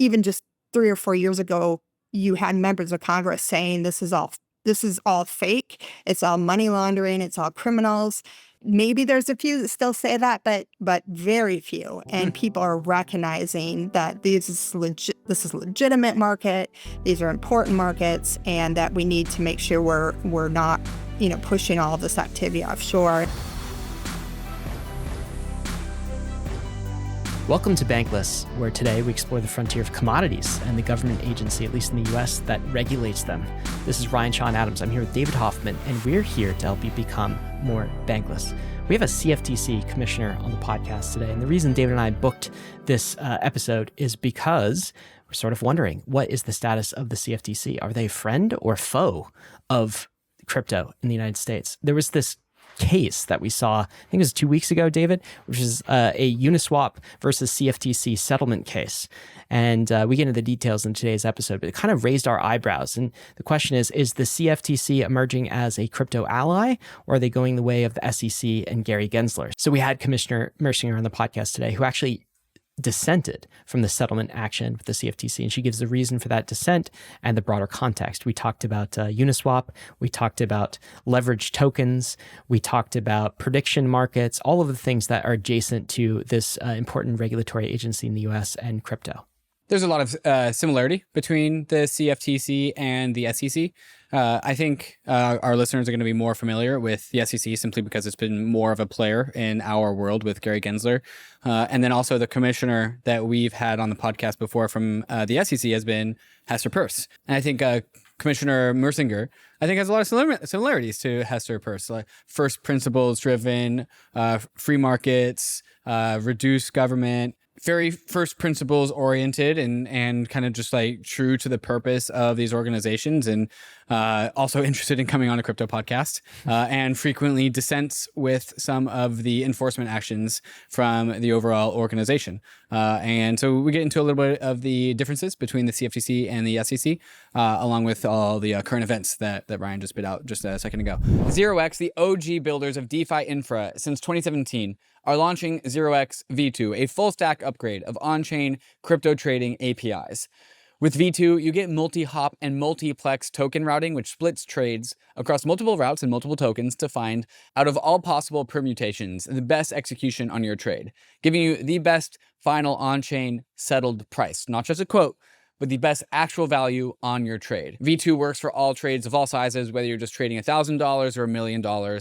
even just 3 or 4 years ago, you had members of Congress saying this is all fake. It's all money laundering. It's all criminals. Maybe there's a few that still say that, but very few. And people are recognizing that this is legitimate market. These are important markets, and that we need to make sure we're not, pushing all of this activity offshore. Welcome to Bankless, where today we explore the frontier of commodities and the government agency, at least in the US, that regulates them. This is Ryan Sean Adams. I'm here with David Hoffman, and we're here to help you become more bankless. We have a CFTC Commissioner on the podcast today, and the reason David and I booked this episode is because we're sort of wondering, what is the status of the CFTC? Are they a friend or foe of crypto in the United States? There was this case that we saw, I think it was 2 weeks ago, David, which is a Uniswap versus CFTC settlement case. And we get into the details in today's episode, but it kind of raised our eyebrows. And the question is the CFTC emerging as a crypto ally, or are they going the way of the SEC and Gary Gensler? So we had Commissioner Mersinger on the podcast today, who actually dissented from the settlement action with the CFTC, and she gives the reason for that dissent and the broader context. We talked about Uniswap, we talked about leveraged tokens, we talked about prediction markets, all of the things that are adjacent to this important regulatory agency in the US and crypto. There's a lot of similarity between the CFTC and the SEC. I think our listeners are going to be more familiar with the SEC simply because it's been more of a player in our world with Gary Gensler. And then also the commissioner that we've had on the podcast before from the SEC has been Hester Peirce. And I think Commissioner Mersinger, I think, has a lot of similarities to Hester Peirce, like first principles driven, free markets, reduced government, very first principles oriented and kind of just like true to the purpose of these organizations, and also interested in coming on a crypto podcast, and frequently dissents with some of the enforcement actions from the overall organization. And so we get into a little bit of the differences between the CFTC and the SEC, along with all the current events that Ryan just spit out just a second ago. 0x, the OG builders of DeFi infra since 2017, are launching 0x V2, a full stack upgrade of on-chain crypto trading APIs. With V2, you get multi-hop and multiplex token routing, which splits trades across multiple routes and multiple tokens to find, out of all possible permutations, the best execution on your trade, giving you the best final on-chain settled price, not just a quote, but the best actual value on your trade. V2 works for all trades of all sizes, whether you're just trading $1,000 or $1 million.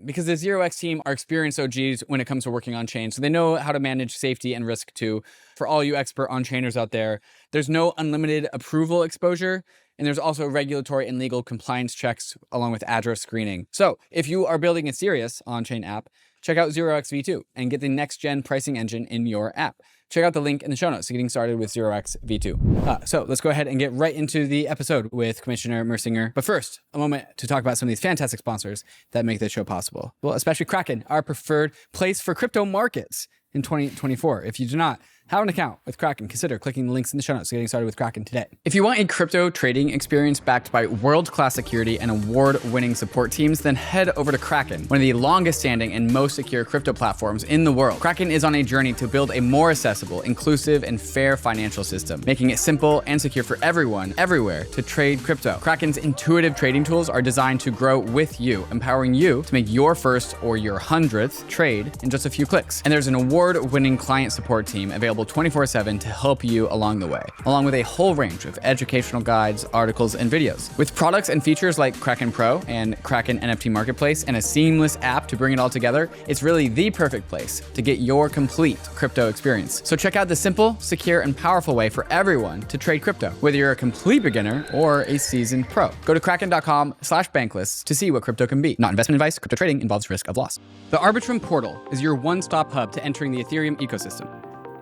Because the 0x team are experienced OGs when it comes to working on chain, so they know how to manage safety and risk too. For all you expert on-chainers out there, there's no unlimited approval exposure, and there's also regulatory and legal compliance checks along with address screening. So if you are building a serious on-chain app, check out 0x V2 and get the next-gen pricing engine in your app. Check out the link in the show notes to getting started with 0x V2. So let's go ahead and get right into the episode with Commissioner Mersinger. But first, a moment to talk about some of these fantastic sponsors that make this show possible. Well, especially KRAKEN, our preferred place for crypto markets in 2024. If you do not have an account with KRAKEN, consider clicking the links in the show notes to getting started with KRAKEN today. If you want a crypto trading experience backed by world-class security and award-winning support teams, then head over to KRAKEN, one of the longest-standing and most secure crypto platforms in the world. KRAKEN is on a journey to build a more accessible, inclusive, and fair financial system, making it simple and secure for everyone, everywhere, to trade crypto. KRAKEN's intuitive trading tools are designed to grow with you, empowering you to make your first or your 100th trade in just a few clicks. And there's an award-winning client support team available 24/7 to help you along the way, along with a whole range of educational guides, articles, and videos. With products and features like KRAKEN Pro and KRAKEN NFT Marketplace and a seamless app to bring it all together, it's really the perfect place to get your complete crypto experience. So check out the simple, secure, and powerful way for everyone to trade crypto, whether you're a complete beginner or a seasoned pro. Go to kraken.com/bankless to see what crypto can be. Not investment advice. Crypto trading involves risk of loss. The Arbitrum portal is your one-stop hub to entering the Ethereum ecosystem.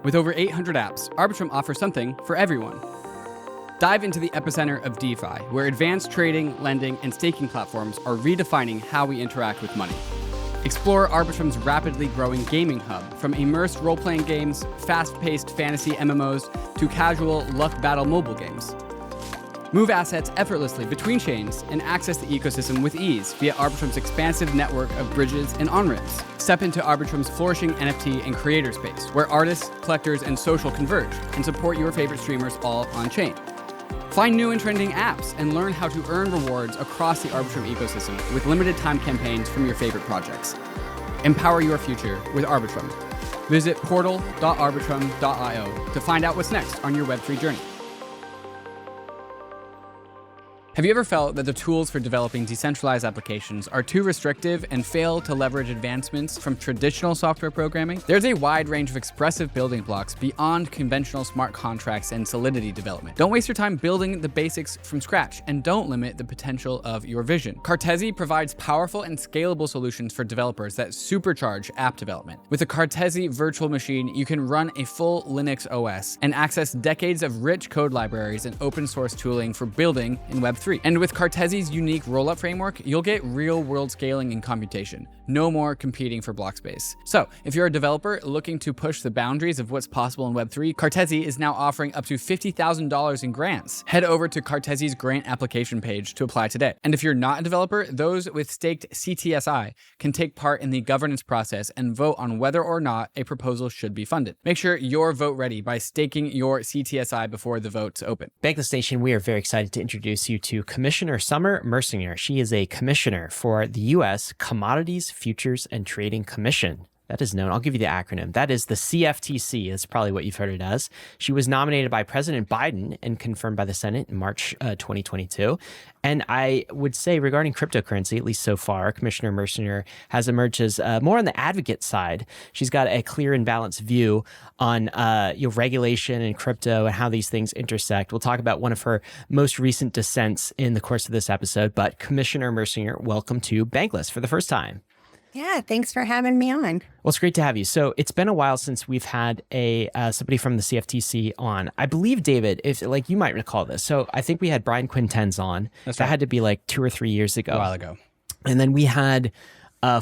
With over 800 apps, Arbitrum offers something for everyone. Dive into the epicenter of DeFi, where advanced trading, lending, and staking platforms are redefining how we interact with money. Explore Arbitrum's rapidly growing gaming hub, from immersed role-playing games, fast-paced fantasy MMOs, to casual luck battle mobile games. Move assets effortlessly between chains and access the ecosystem with ease via Arbitrum's expansive network of bridges and on-ramps. Step into Arbitrum's flourishing NFT and creator space, where artists, collectors, and social converge, and support your favorite streamers all on-chain. Find new and trending apps and learn how to earn rewards across the Arbitrum ecosystem with limited time campaigns from your favorite projects. Empower your future with Arbitrum. Visit portal.arbitrum.io to find out what's next on your Web3 journey. Have you ever felt that the tools for developing decentralized applications are too restrictive and fail to leverage advancements from traditional software programming? There's a wide range of expressive building blocks beyond conventional smart contracts and Solidity development. Don't waste your time building the basics from scratch, and don't limit the potential of your vision. Cartesi provides powerful and scalable solutions for developers that supercharge app development. With a Cartesi virtual machine, you can run a full Linux OS and access decades of rich code libraries and open source tooling for building in Web3. And with Cartesi's unique rollup framework, you'll get real-world scaling and computation. No more competing for block space. So, if you're a developer looking to push the boundaries of what's possible in Web3, Cartesi is now offering up to $50,000 in grants. Head over to Cartesi's grant application page to apply today. And if you're not a developer, those with staked CTSI can take part in the governance process and vote on whether or not a proposal should be funded. Make sure you're vote ready by staking your CTSI before the votes open. Bankless Nation, we are very excited to introduce you to Commissioner Summer Mersinger. She is a commissioner for the U.S. Commodities, Futures, and Trading Commission. That is known. I'll give you the acronym. That is the CFTC. That's probably what you've heard it as. She was nominated by President Biden and confirmed by the Senate in March 2022. And I would say regarding cryptocurrency, at least so far, Commissioner Mersinger has emerged as more on the advocate side. She's got a clear and balanced view on regulation and crypto and how these things intersect. We'll talk about one of her most recent dissents in the course of this episode. But Commissioner Mersinger, welcome to Bankless for the first time. Yeah, thanks for having me on. Well, it's great to have you. So it's been a while since we've had somebody from the CFTC on. I believe, David, if you might recall this. So I think we had Brian Quintenz on. That's that right. had to be like 2 or 3 years ago. A while ago. And then we had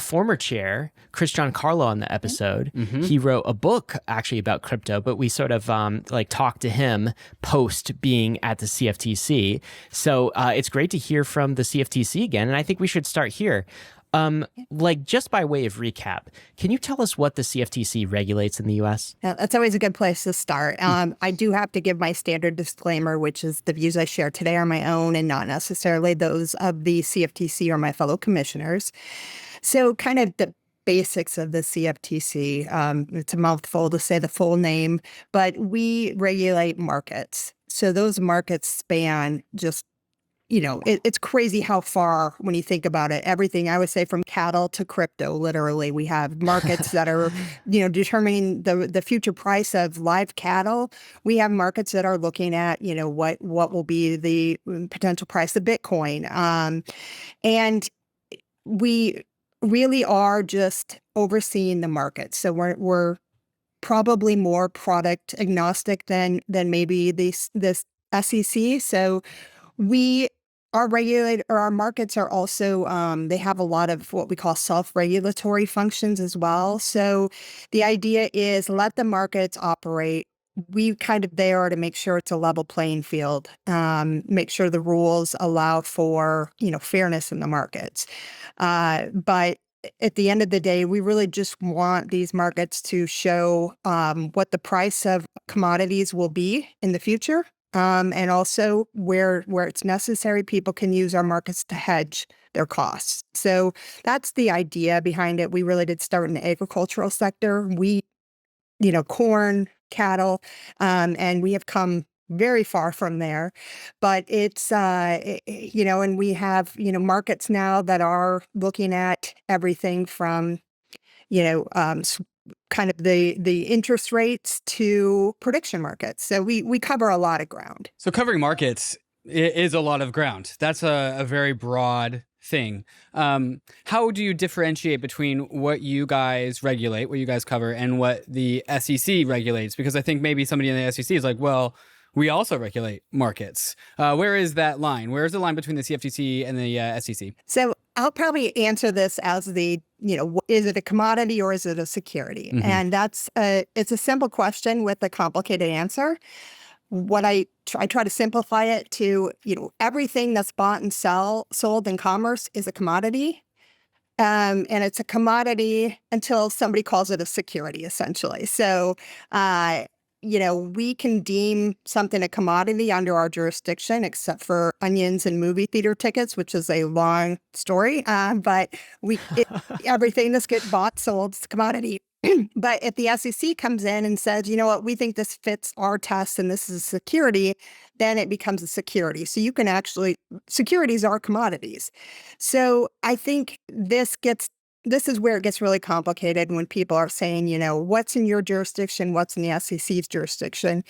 former chair, Chris Giancarlo, on the episode. Mm-hmm. He wrote a book actually about crypto, but we sort of talked to him post being at the CFTC. So it's great to hear from the CFTC again. And I think we should start here. Just by way of recap, can you tell us what the CFTC regulates in the U.S.? That's always a good place to start. I do have to give my standard disclaimer, which is the views I share today are my own and not necessarily those of the CFTC or my fellow commissioners. So kind of the basics of the CFTC. It's a mouthful to say the full name, but we regulate markets. So those markets span just it's crazy how far, when you think about it, everything, I would say, from cattle to crypto, literally. We have markets that are, determining the future price of live cattle. We have markets that are looking at, what will be the potential price of Bitcoin. And we really are just overseeing the market. So we're probably more product agnostic than maybe this SEC. So our markets are also, they have a lot of what we call self-regulatory functions as well. So the idea is let the markets operate. We kind of there to make sure it's a level playing field, make sure the rules allow for, fairness in the markets. But at the end of the day, we really just want these markets to show what the price of commodities will be in the future. And also where it's necessary, people can use our markets to hedge their costs. So that's the idea behind it. We really did start in the agricultural sector, wheat, corn, cattle, and we have come very far from there. But it's, and we have, markets now that are looking at everything from, kind of the interest rates to prediction markets. So we cover a lot of ground. So covering markets is a lot of ground. That's a very broad thing. How do you differentiate between what you guys regulate, what you guys cover, and what the SEC regulates? Because I think maybe somebody in the SEC is like, well, we also regulate markets. Where is that line? Where is the line between the CFTC and the SEC? So I'll probably answer this as is it a commodity or is it a security? Mm-hmm. And it's a simple question with a complicated answer. What I I try to simplify it to, everything that's bought and sold in commerce is a commodity. And it's a commodity until somebody calls it a security, essentially. So, we can deem something a commodity under our jurisdiction, except for onions and movie theater tickets, which is a long story. But everything that's get bought, sold, is a commodity. But if the SEC comes in and says, you know what, we think this fits our test and this is a security, then it becomes a security. So you can securities are commodities. So I think this is where it gets really complicated when people are saying, what's in your jurisdiction, what's in the SEC's jurisdiction.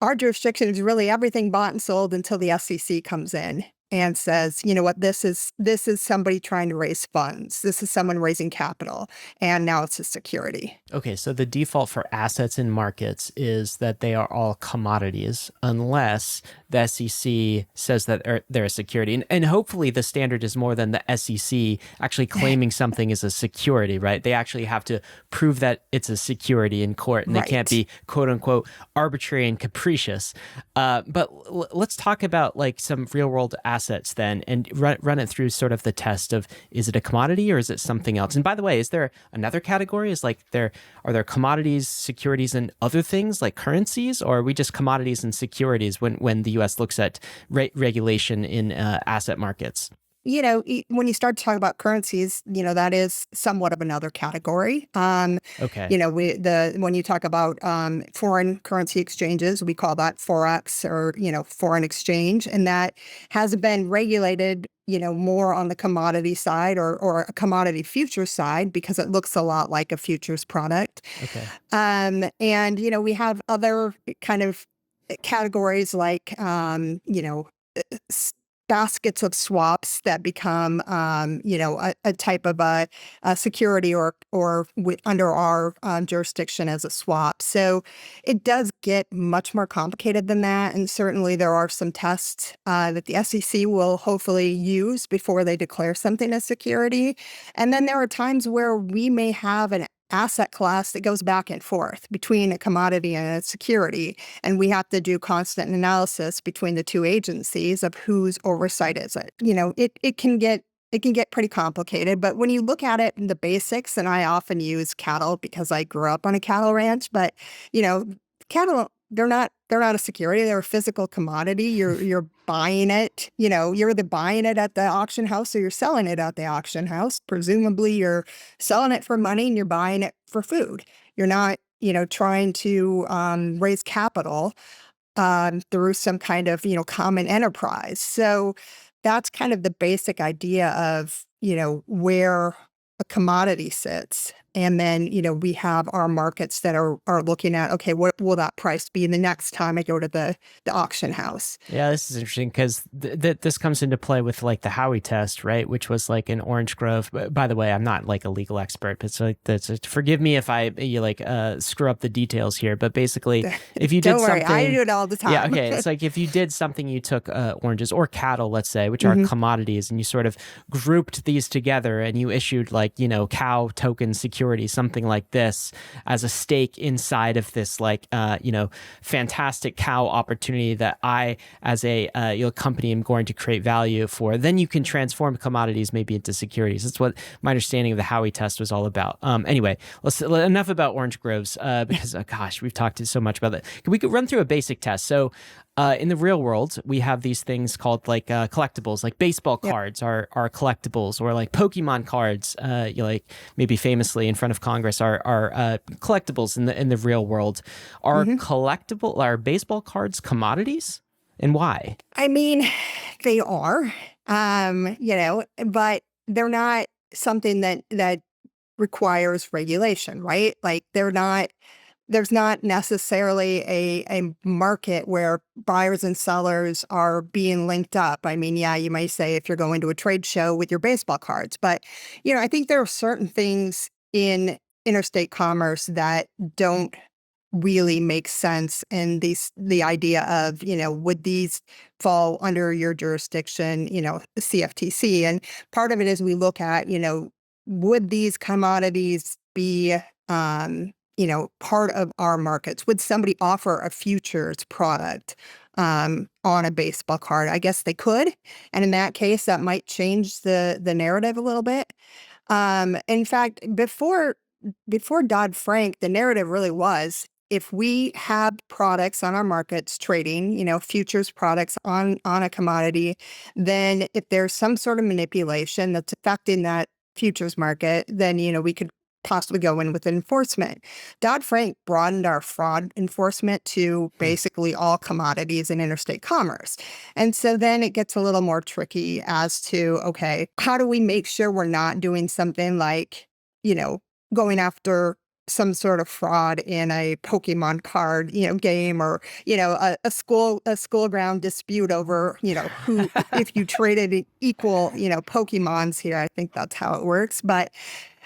Our jurisdiction is really everything bought and sold until the SEC comes in and says, you know what, this is somebody trying to raise funds. This is someone raising capital, and now it's a security. Okay, so the default for assets in markets is that they are all commodities unless the SEC says that they're a security. And hopefully the standard is more than the SEC actually claiming something is a security, right? They actually have to prove that it's a security in court, and they can't be quote unquote arbitrary and capricious. But let's talk about like some real world assets then, and run it through sort of the test of, is it a commodity or is it something else? And by the way, is there another category? Are there commodities, securities, and other things like currencies, or are we just commodities and securities when the U.S. looks at regulation in asset markets? When you start to talk about currencies, that is somewhat of another category. Okay. When you talk about foreign currency exchanges, we call that Forex or, foreign exchange. And that has been regulated, more on the commodity side or a commodity futures side because it looks a lot like a futures product. Okay. And, we have other kind of categories like, baskets of swaps that become, a type of a security or under our jurisdiction as a swap. So it does get much more complicated than that. And certainly there are some tests that the SEC will hopefully use before they declare something as security. And then there are times where we may have an asset class that goes back and forth between a commodity and a security. And we have to do constant analysis between the two agencies of whose oversight is it. It can get pretty complicated, but when you look at it in the basics, and I often use cattle because I grew up on a cattle ranch, but cattle, they're not a security. They're a physical commodity. You're buying it. You're either buying it at the auction house or you're selling it at the auction house. Presumably, you're selling it for money and you're buying it for food. You're not, trying to raise capital through some kind of common enterprise. So that's kind of the basic idea of where a commodity sits. And then, we have our markets that are looking at, okay, what will that price be the next time I go to the auction house? Yeah, this is interesting because this comes into play with like the Howey test, right? Which was like in Orange Grove. By the way, I'm not like a legal expert, but forgive me if I screw up the details here. But basically, if you did Don't worry, something, I do it all the time. Yeah, okay. It's like if you did something, you took oranges or cattle, let's say, which are commodities, and you sort of grouped these together, and you issued like cow token security, something like this, as a stake inside of this fantastic cow opportunity that I, as a company, am going to create value for. Then you can transform commodities maybe into securities. That's what my understanding of the Howey test was all about. Anyway, enough about Orange Groves because gosh, we've talked so much about that. We could run through a basic test. So in the real world, we have these things called like collectibles, like baseball cards are collectibles, or like Pokemon cards, maybe famously in front of Congress are collectibles in the real world. Are baseball cards commodities, and why? I mean, they are, but they're not something that requires regulation, right? Like there's not necessarily a market where buyers and sellers are being linked up. I mean, yeah, you may say if you're going to a trade show with your baseball cards, but, I think there are certain things in interstate commerce that don't really make sense. And the idea of, would these fall under your jurisdiction, the CFTC? And part of it is we look at, would these commodities be, part of our markets? Would somebody offer a futures product on a baseball card? I guess they could. And in that case, that might change the narrative a little bit. In fact, before Dodd-Frank, the narrative really was, if we have products on our markets trading, futures products on a commodity, then if there's some sort of manipulation that's affecting that futures market, then, we could possibly go in with enforcement. Dodd-Frank broadened our fraud enforcement to basically all commodities and interstate commerce. And so then it gets a little more tricky as to, okay, how do we make sure we're not doing something like, going after some sort of fraud in a Pokemon card, game, or, a school ground dispute over, who, if you traded equal, Pokemons here, I think that's how it works. But,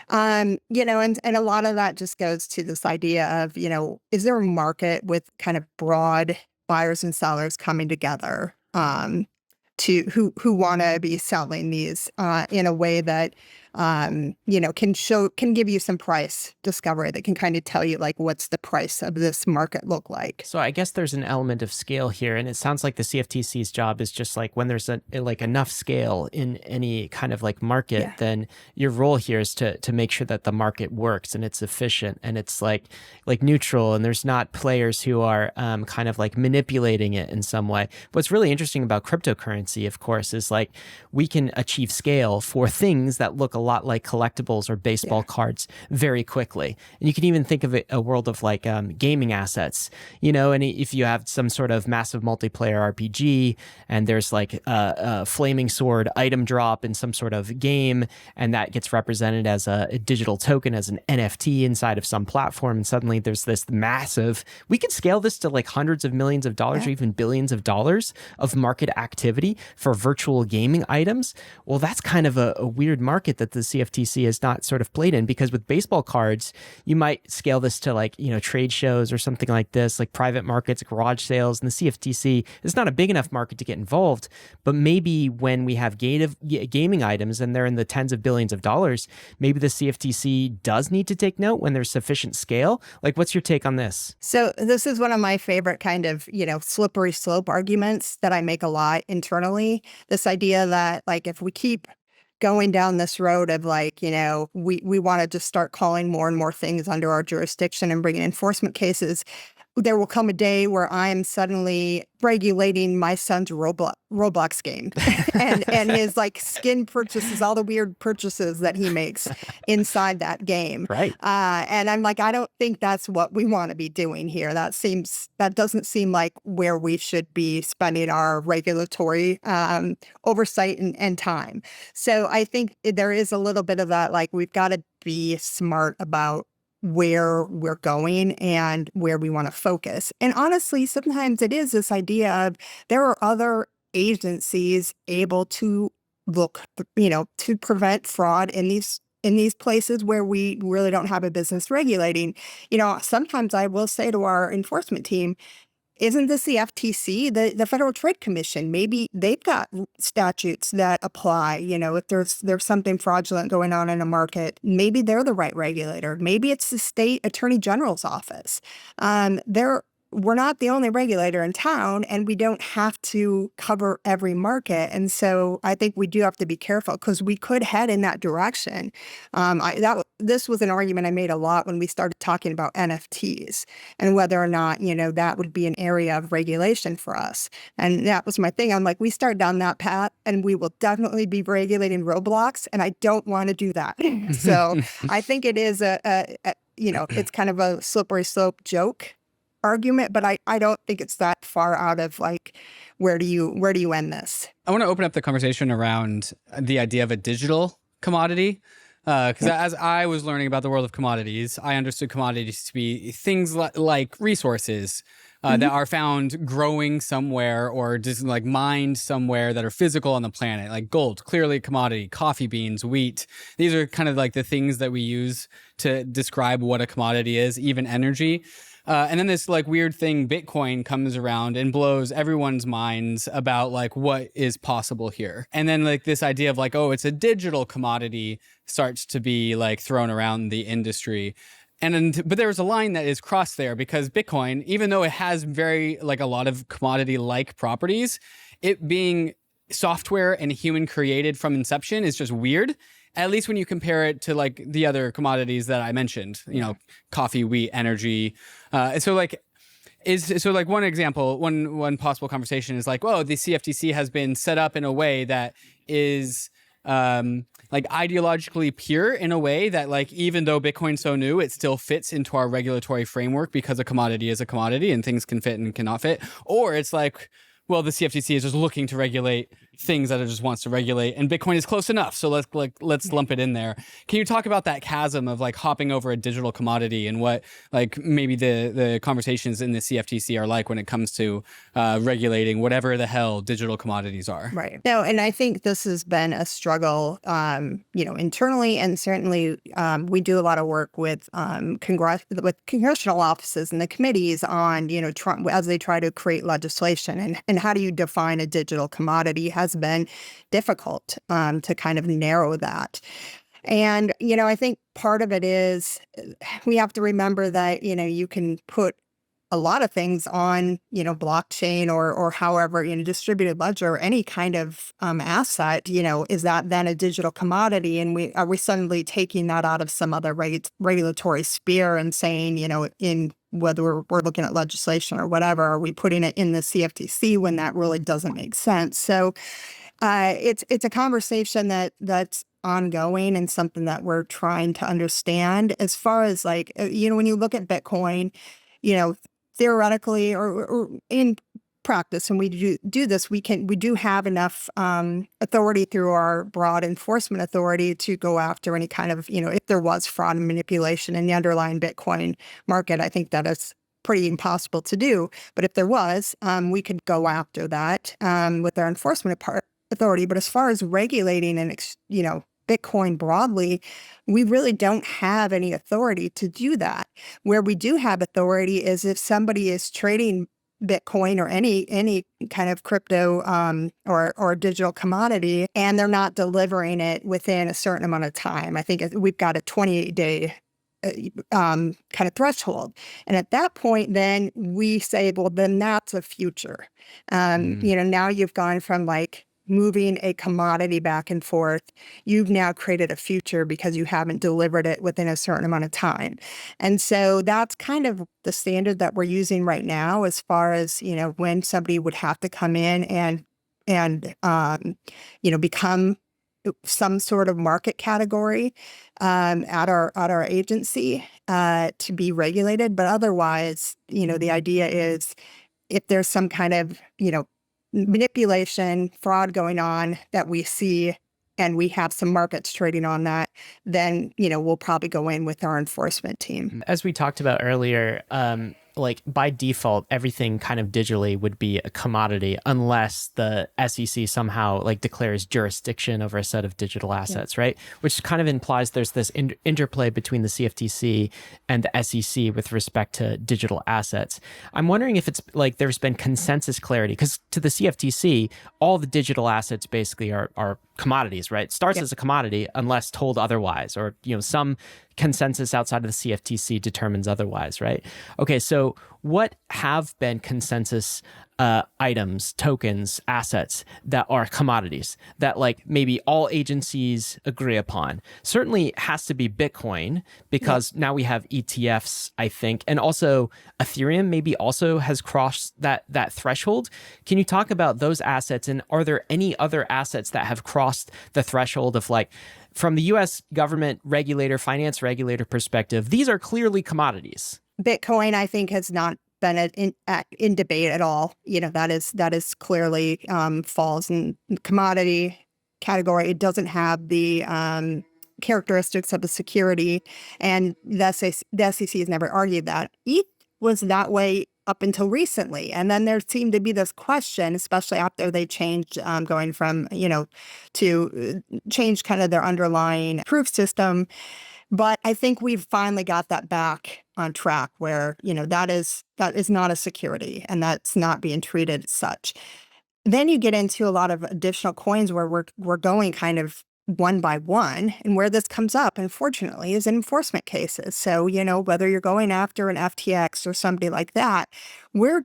and a lot of that just goes to this idea of, is there a market with kind of broad buyers and sellers coming together, to who want to be selling these in a way that can give you some price discovery that can kind of tell you like what's the price of this market look like. So I guess there's an element of scale here, and it sounds like the CFTC's job is just like when there's enough scale in any kind of like market, then your role here is to make sure that the market works and it's efficient and it's like neutral, and there's not players who are kind of like manipulating it in some way. What's really interesting about cryptocurrency, of course, is like we can achieve scale for things that look a lot like collectibles or baseball cards very quickly. And you can even think of it a world of like gaming assets, and if you have some sort of massive multiplayer RPG and there's like a flaming sword item drop in some sort of game, and that gets represented as a digital token, as an NFT inside of some platform, and suddenly there's this massive, we could scale this to like hundreds of millions of dollars or even billions of dollars of market activity for virtual gaming items. Well, that's kind of a weird market that the CFTC has not sort of played in, because with baseball cards, you might scale this to like, trade shows or something like this, like private markets, garage sales, and the CFTC is not a big enough market to get involved. But maybe when we have gaming items and they're in the tens of billions of dollars, maybe the CFTC does need to take note when there's sufficient scale. Like, what's your take on this? So this is one of my favorite kind of, slippery slope arguments that I make a lot internally. This idea that like, if we keep going down this road of like, we want to just start calling more and more things under our jurisdiction and bringing enforcement cases, there will come a day where I am suddenly regulating my son's Roblox game and his like skin purchases, all the weird purchases that he makes inside that game. Right. And I'm like, I don't think that's what we want to be doing here. That doesn't seem like where we should be spending our regulatory oversight and time. So I think there is a little bit of that, like we've got to be smart about where we're going and where we want to focus. And honestly, sometimes it is this idea of there are other agencies able to look, to prevent fraud in these places where we really don't have a business regulating. Sometimes I will say to our enforcement team, isn't this the FTC, the Federal Trade Commission? Maybe they've got statutes that apply. If there's something fraudulent going on in a market, maybe they're the right regulator. Maybe it's the state attorney general's office. We're not the only regulator in town, and we don't have to cover every market. And so I think we do have to be careful because we could head in that direction. This was an argument I made a lot when we started talking about NFTs and whether or not, that would be an area of regulation for us. And that was my thing. I'm like, we start down that path and we will definitely be regulating Roblox, and I don't want to do that. So I think it is it's kind of a slippery slope joke argument, but I don't think it's that far out of like, where do you end this? I want to open up the conversation around the idea of a digital commodity. Because as I was learning about the world of commodities, I understood commodities to be things like resources that are found growing somewhere or just like mined somewhere that are physical on the planet, like gold, clearly a commodity, coffee beans, wheat. These are kind of like the things that we use to describe what a commodity is, even energy. And then this like weird thing, Bitcoin, comes around and blows everyone's minds about like what is possible here. And then like this idea of like, oh, it's a digital commodity starts to be like thrown around the industry. but there's a line that is crossed there, because Bitcoin, even though it has very like a lot of commodity-like properties, it being software and human created from inception is just weird. At least when you compare it to like the other commodities that I mentioned, you know, coffee, wheat, energy. So one example, one possible conversation is like, oh, the CFTC has been set up in a way that is like ideologically pure, in a way that like, even though Bitcoin's so new, it still fits into our regulatory framework because a commodity is a commodity and things can fit and cannot fit. Or it's like, well, the CFTC is just looking to regulate things that it just wants to regulate, and Bitcoin is close enough, so let's lump it in there. Can you talk about that chasm of like hopping over a digital commodity, and what like maybe the conversations in the CFTC are like when it comes to regulating whatever the hell digital commodities are? Right. No, and I think this has been a struggle, internally, and certainly we do a lot of work with congressional offices and the committees on, as they try to create legislation, and how do you define a digital commodity has been difficult to kind of narrow that. And, I think part of it is we have to remember that, you can put a lot of things on, blockchain or however, distributed ledger or any kind of asset, is that then a digital commodity? And are we suddenly taking that out of some other regulatory sphere and saying, in whether we're looking at legislation or whatever, are we putting it in the CFTC when that really doesn't make sense? So it's a conversation that's ongoing and something that we're trying to understand. As far as like, when you look at Bitcoin, theoretically or in practice, and we do this, we do have enough authority through our broad enforcement authority to go after any kind of, if there was fraud and manipulation in the underlying Bitcoin market. I think that is pretty impossible to do. But if there was, we could go after that with our enforcement authority. But as far as regulating and, Bitcoin broadly, we really don't have any authority to do that. Where we do have authority is if somebody is trading Bitcoin or any kind of crypto or digital commodity, and they're not delivering it within a certain amount of time. I think we've got a 28-day kind of threshold. And at that point, then we say, well, then that's a future. Now you've gone from like moving a commodity back and forth. You've now created a future because you haven't delivered it within a certain amount of time. And so that's kind of the standard that we're using right now, as far as, when somebody would have to come in and become some sort of market category at our agency to be regulated. But otherwise, the idea is if there's some kind of, manipulation, fraud going on that we see, and we have some markets trading on that, then, we'll probably go in with our enforcement team. As we talked about earlier, like by default, everything kind of digitally would be a commodity unless the SEC somehow like declares jurisdiction over a set of digital assets, right? Which kind of implies there's this interplay between the CFTC and the SEC with respect to digital assets. I'm wondering if it's like there's been consensus clarity, because to the CFTC, all the digital assets basically are commodities, right? It starts as a commodity unless told otherwise, or some consensus outside of the CFTC determines otherwise, right? Okay, so what have been consensus items, tokens, assets that are commodities that like maybe all agencies agree upon? Certainly has to be Bitcoin, because now we have ETFs, I think, and also Ethereum maybe also has crossed that threshold. Can you talk about those assets, and are there any other assets that have crossed the threshold of like, from the U.S. government regulator, finance regulator perspective, these are clearly commodities? Bitcoin, I think, has not been in debate at all. That is clearly falls in commodity category. It doesn't have the characteristics of a security, and the SEC has never argued that. ETH was that way up until recently, and then there seemed to be this question, especially after they changed, going from to change kind of their underlying proof system. But I think we've finally got that back on track, where that is not a security, and that's not being treated as such. Then you get into a lot of additional coins where we're going kind of one by one. And where this comes up, unfortunately, is in enforcement cases. So, whether you're going after an FTX or somebody like that, we're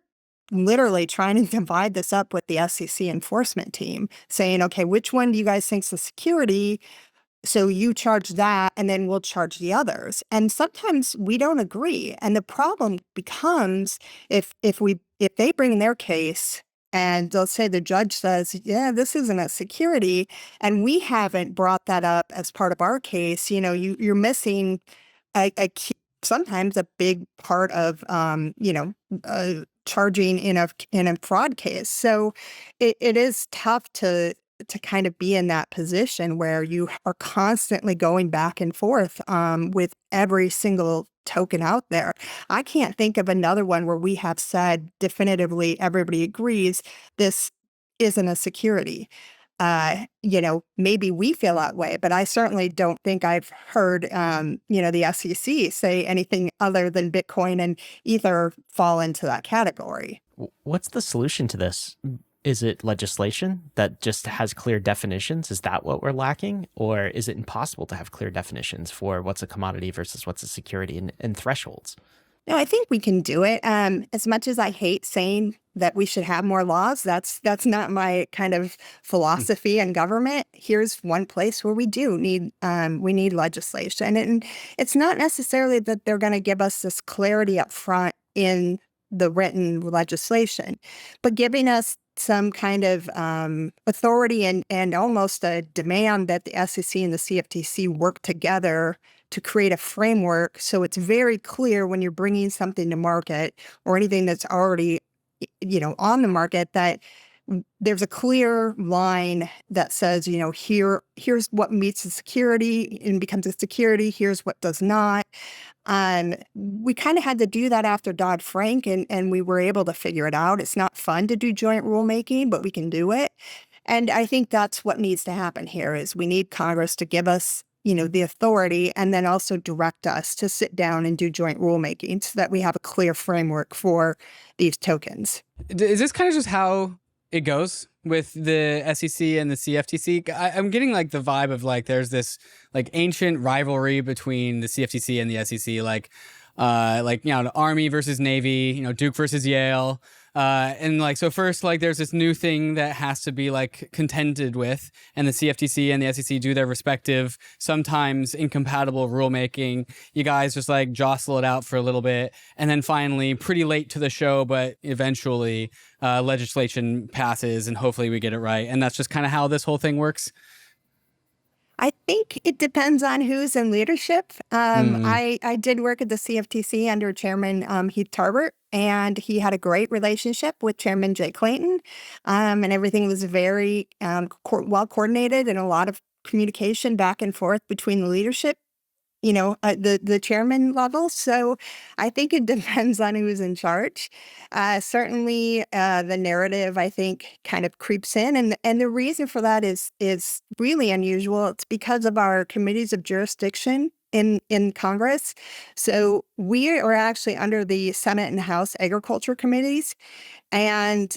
literally trying to divide this up with the SEC enforcement team, saying, okay, which one do you guys think's a security? So you charge that, and then we'll charge the others. And sometimes we don't agree. And the problem becomes if they bring their case and they'll say the judge says, yeah, this isn't a security, and we haven't brought that up as part of our case, you're missing a key, sometimes a big part of charging in a fraud case. So it is tough to kind of be in that position where you are constantly going back and forth with every single token out there. I can't think of another one where we have said definitively everybody agrees this isn't a security. Maybe we feel that way, but I certainly don't think I've heard, the SEC say anything other than Bitcoin and Ether fall into that category. What's the solution to this? Is it legislation that just has clear definitions? Is that what we're lacking? Or is it impossible to have clear definitions for what's a commodity versus what's a security and thresholds? No, I think we can do it. As much as I hate saying that we should have more laws, that's not my kind of philosophy in government. Here's one place where we do need legislation. And it's not necessarily that they're going to give us this clarity up front in the written legislation, but giving us some kind of authority and almost a demand that the SEC and the CFTC work together to create a framework so it's very clear when you're bringing something to market or anything that's already on the market that there's a clear line that says, here's what meets the security and becomes a security, here's what does not. We kind of had to do that after Dodd-Frank, and we were able to figure it out. It's not fun to do joint rulemaking, but we can do it. And I think that's what needs to happen here is we need Congress to give us, the authority and then also direct us to sit down and do joint rulemaking so that we have a clear framework for these tokens. Is this kind of just how it goes with the SEC and the CFTC? I'm getting like the vibe of like there's this like ancient rivalry between the CFTC and the SEC, like the Army versus Navy, Duke versus Yale. And like, so first, like there's this new thing that has to be like contended with, and the CFTC and the SEC do their respective, sometimes incompatible rulemaking. You guys just like jostle it out for a little bit. And then finally, pretty late to the show, but eventually legislation passes and hopefully we get it right. And that's just kind of how this whole thing works. I think it depends on who's in leadership. I did work at the CFTC under Chairman Heath Tarbert, and he had a great relationship with Chairman Jay Clayton, and everything was very well coordinated and a lot of communication back and forth between the leadership, the chairman level. So I think it depends on who's in charge. Certainly, the narrative, I think, kind of creeps in. And the reason for that is really unusual. It's because of our committees of jurisdiction in Congress. So we are actually under the Senate and House Agriculture Committees. And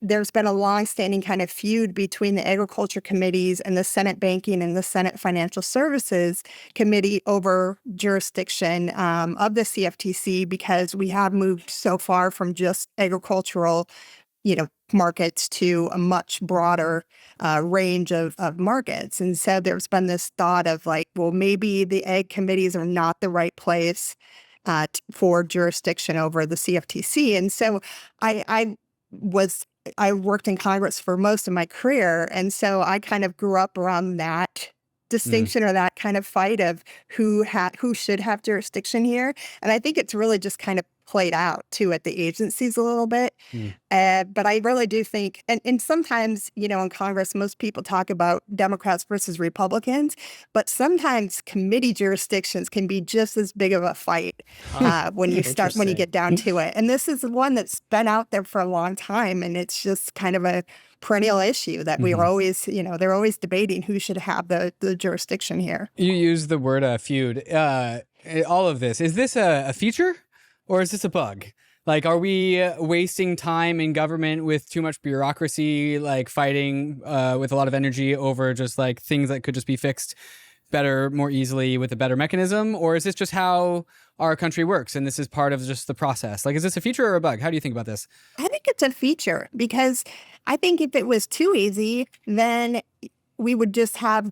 there's been a long-standing kind of feud between the agriculture committees and the Senate Banking and the Senate Financial Services Committee over jurisdiction of the CFTC because we have moved so far from just agricultural, markets to a much broader range of markets. And so there's been this thought of like, well, maybe the ag committees are not the right place for jurisdiction over the CFTC. And so I worked in Congress for most of my career, and so I kind of grew up around that distinction or that kind of fight of who should have jurisdiction here. And I think it's really just kind of played out too at the agencies a little bit. But I really do think, and sometimes, in Congress, most people talk about Democrats versus Republicans, but sometimes committee jurisdictions can be just as big of a fight when you get down to it. And this is one that's been out there for a long time, and it's just kind of a perennial issue that we are always, they're always debating who should have the jurisdiction here. You use the word feud. All of this, is this a feature or is this a bug? Like, are we wasting time in government with too much bureaucracy, like fighting with a lot of energy over just like things that could just be fixed better, more easily with a better mechanism? Or is this just how our country works and this is part of just the process? Like, is this a feature or a bug? How do you think about this? I think it's a feature because I think if it was too easy, then we would just have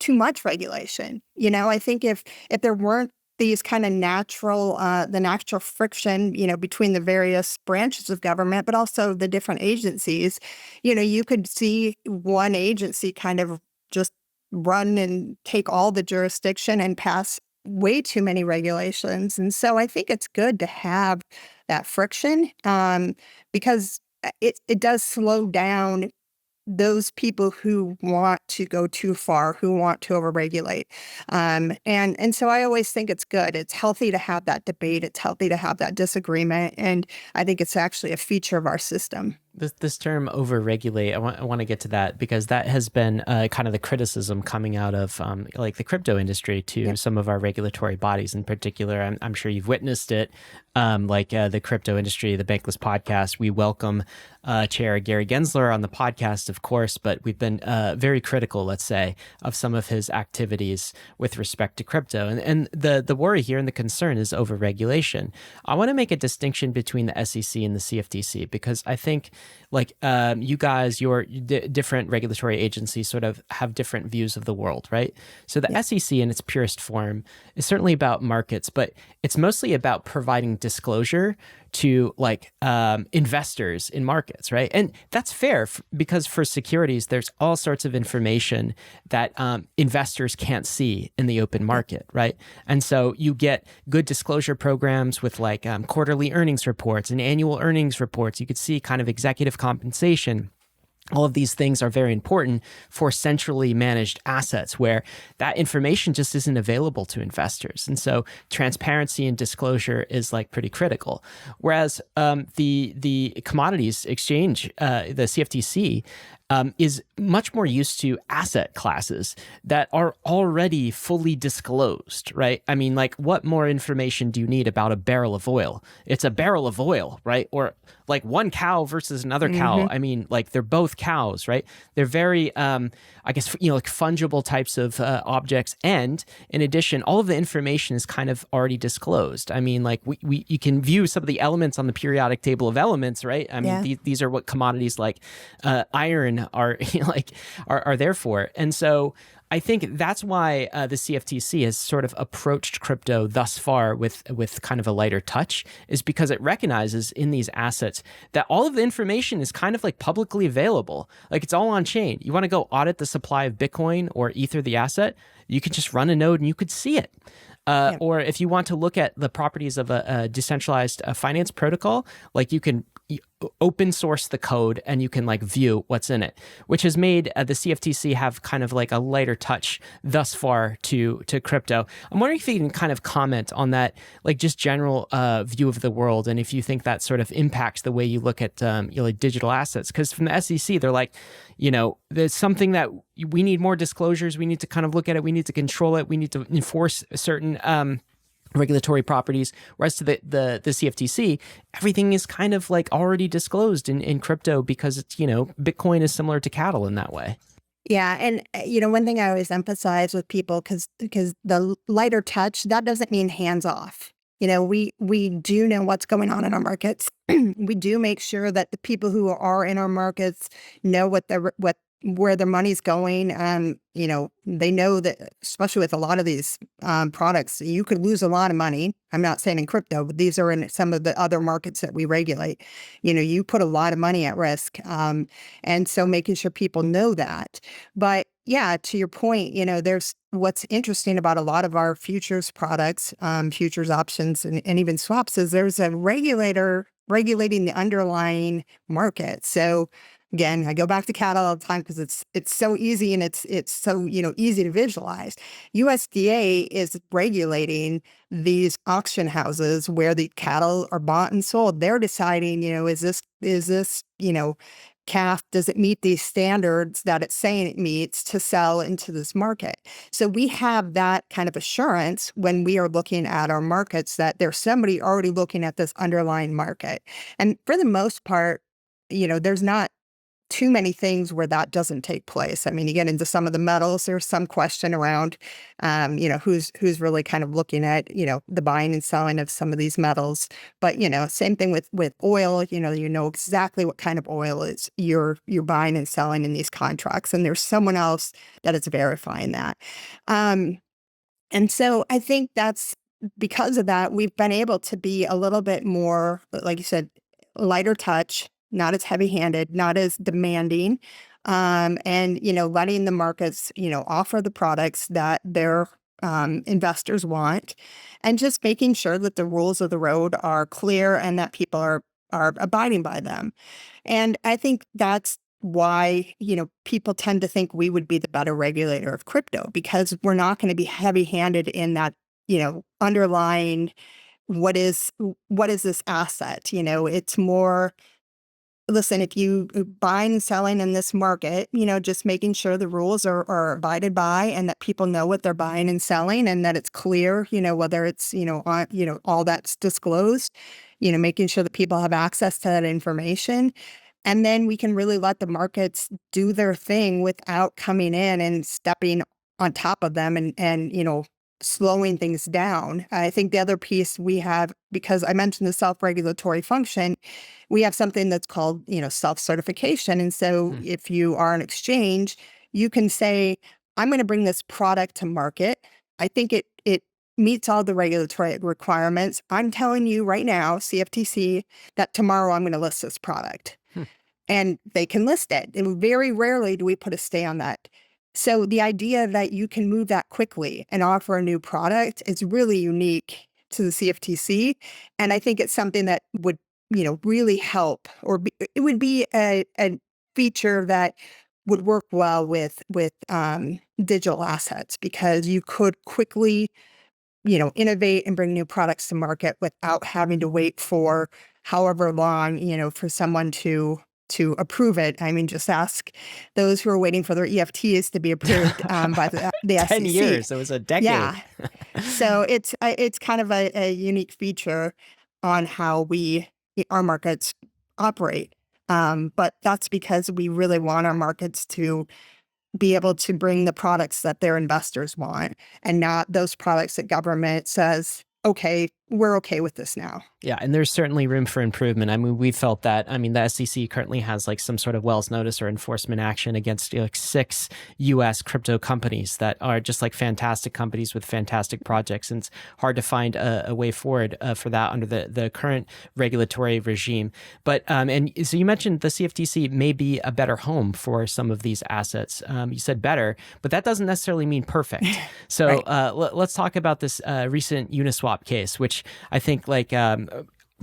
too much regulation. I think if there weren't these kind of the natural friction, between the various branches of government, but also the different agencies, you could see one agency kind of just run and take all the jurisdiction and pass way too many regulations. And so I think it's good to have that friction because it does slow down those people who want to go too far, who want to overregulate. And so I always think it's good. It's healthy to have that debate. It's healthy to have that disagreement. And I think it's actually a feature of our system. This term overregulate, I want to get to that because that has been kind of the criticism coming out of like the crypto industry to some of our regulatory bodies in particular. I'm sure you've witnessed it, like the crypto industry, the Bankless podcast. We welcome Chair Gary Gensler on the podcast, of course, but we've been very critical, let's say, of some of his activities with respect to crypto. And the worry here and the concern is overregulation. I want to make a distinction between the SEC and the CFTC because I think like you guys, your different regulatory agencies sort of have different views of the world, right? So the SEC in its purest form is certainly about markets, but it's mostly about providing disclosure to like investors in markets, right? And that's fair because for securities, there's all sorts of information that investors can't see in the open market, right? And so you get good disclosure programs with like quarterly earnings reports and annual earnings reports. You could see kind of executive compensation. All of these things are very important for centrally managed assets where that information just isn't available to investors. And so transparency and disclosure is like pretty critical. Whereas the commodities exchange, the CFTC, is much more used to asset classes that are already fully disclosed, right? I mean, like, what more information do you need about a barrel of oil? It's a barrel of oil, right? Or like one cow versus another cow. I mean, like they're both cows, right? They're very, I guess, like fungible types of objects. And in addition, all of the information is kind of already disclosed. I mean, like you can view some of the elements on the periodic table of elements, right? I mean, these are what commodities like iron are are there for. And so I think that's why the CFTC has sort of approached crypto thus far with kind of a lighter touch, is because it recognizes in these assets that all of the information is kind of like publicly available. Like it's all on chain. You want to go audit the supply of Bitcoin or Ether, the asset, you could just run a node and you could see it. Or if you want to look at the properties of a decentralized finance protocol, like you can open source the code and you can like view what's in it, which has made the CFTC have kind of like a lighter touch thus far to crypto. I'm wondering if you can kind of comment on that, like just general view of the world, and if you think that sort of impacts the way you look at like digital assets. Because from the SEC, they're like, there's something that we need more disclosures. We need to kind of look at it. We need to control it. We need to enforce certain regulatory properties, whereas to the CFTC, everything is kind of like already disclosed in crypto because it's, Bitcoin is similar to cattle in that way. Yeah. And, one thing I always emphasize with people, because the lighter touch, that doesn't mean hands off. We do know what's going on in our markets. We do make sure that the people who are in our markets know where their money's going. They know that, especially with a lot of these products, you could lose a lot of money. I'm not saying in crypto, but these are in some of the other markets that we regulate. You put a lot of money at risk. And so making sure people know that. But yeah, to your point, there's what's interesting about a lot of our futures products, futures options, and even swaps is there's a regulator regulating the underlying market. So again, I go back to cattle all the time because it's so easy and it's so easy to visualize. USDA is regulating these auction houses where the cattle are bought and sold. They're deciding, is this calf, does it meet these standards that it's saying it meets to sell into this market? So we have that kind of assurance when we are looking at our markets that there's somebody already looking at this underlying market. And for the most part, there's not too many things where that doesn't take place. I mean, you get into some of the metals, there's some question around, who's really kind of looking at, the buying and selling of some of these metals. But, same thing with oil, you know exactly what kind of oil is you're buying and selling in these contracts. And there's someone else that is verifying that. And so I think that's because of that, we've been able to be a little bit more, like you said, lighter touch, not as heavy-handed, not as demanding, and letting the markets offer the products that their investors want, and just making sure that the rules of the road are clear and that people are abiding by them. And I think that's why people tend to think we would be the better regulator of crypto, because we're not going to be heavy-handed in that underlying what is this asset. It's more, listen, if you buying and selling in this market, just making sure the rules are abided by and that people know what they're buying and selling and that it's clear, whether it's, all that's disclosed, making sure that people have access to that information. And then we can really let the markets do their thing without coming in and stepping on top of them and slowing things down. I think the other piece we have, because I mentioned the self-regulatory function, we have something that's called, self-certification. And so if you are an exchange, you can say, I'm going to bring this product to market. I think it meets all the regulatory requirements. I'm telling you right now, CFTC, that tomorrow I'm going to list this product. And they can list it. And very rarely do we put a stay on that. So the idea that you can move that quickly and offer a new product is really unique to the CFTC. And I think it's something that would, really help, or it would be a feature that would work well with digital assets, because you could quickly, innovate and bring new products to market without having to wait for however long, for someone to approve it. I mean, just ask those who are waiting for their EFTs to be approved by the SEC. 10 years. It was a decade. Yeah. So it's kind of a unique feature on how our markets operate. But that's because we really want our markets to be able to bring the products that their investors want, and not those products that government says, okay, we're okay with this now. Yeah, and there's certainly room for improvement. I mean, we felt that. I mean, the SEC currently has like some sort of Wells notice or enforcement action against 6 U.S. crypto companies that are just like fantastic companies with fantastic projects. And it's hard to find a way forward for that under the current regulatory regime. But and so you mentioned the CFTC may be a better home for some of these assets. You said better, but that doesn't necessarily mean perfect. So Right. Let's talk about this recent Uniswap case, which I think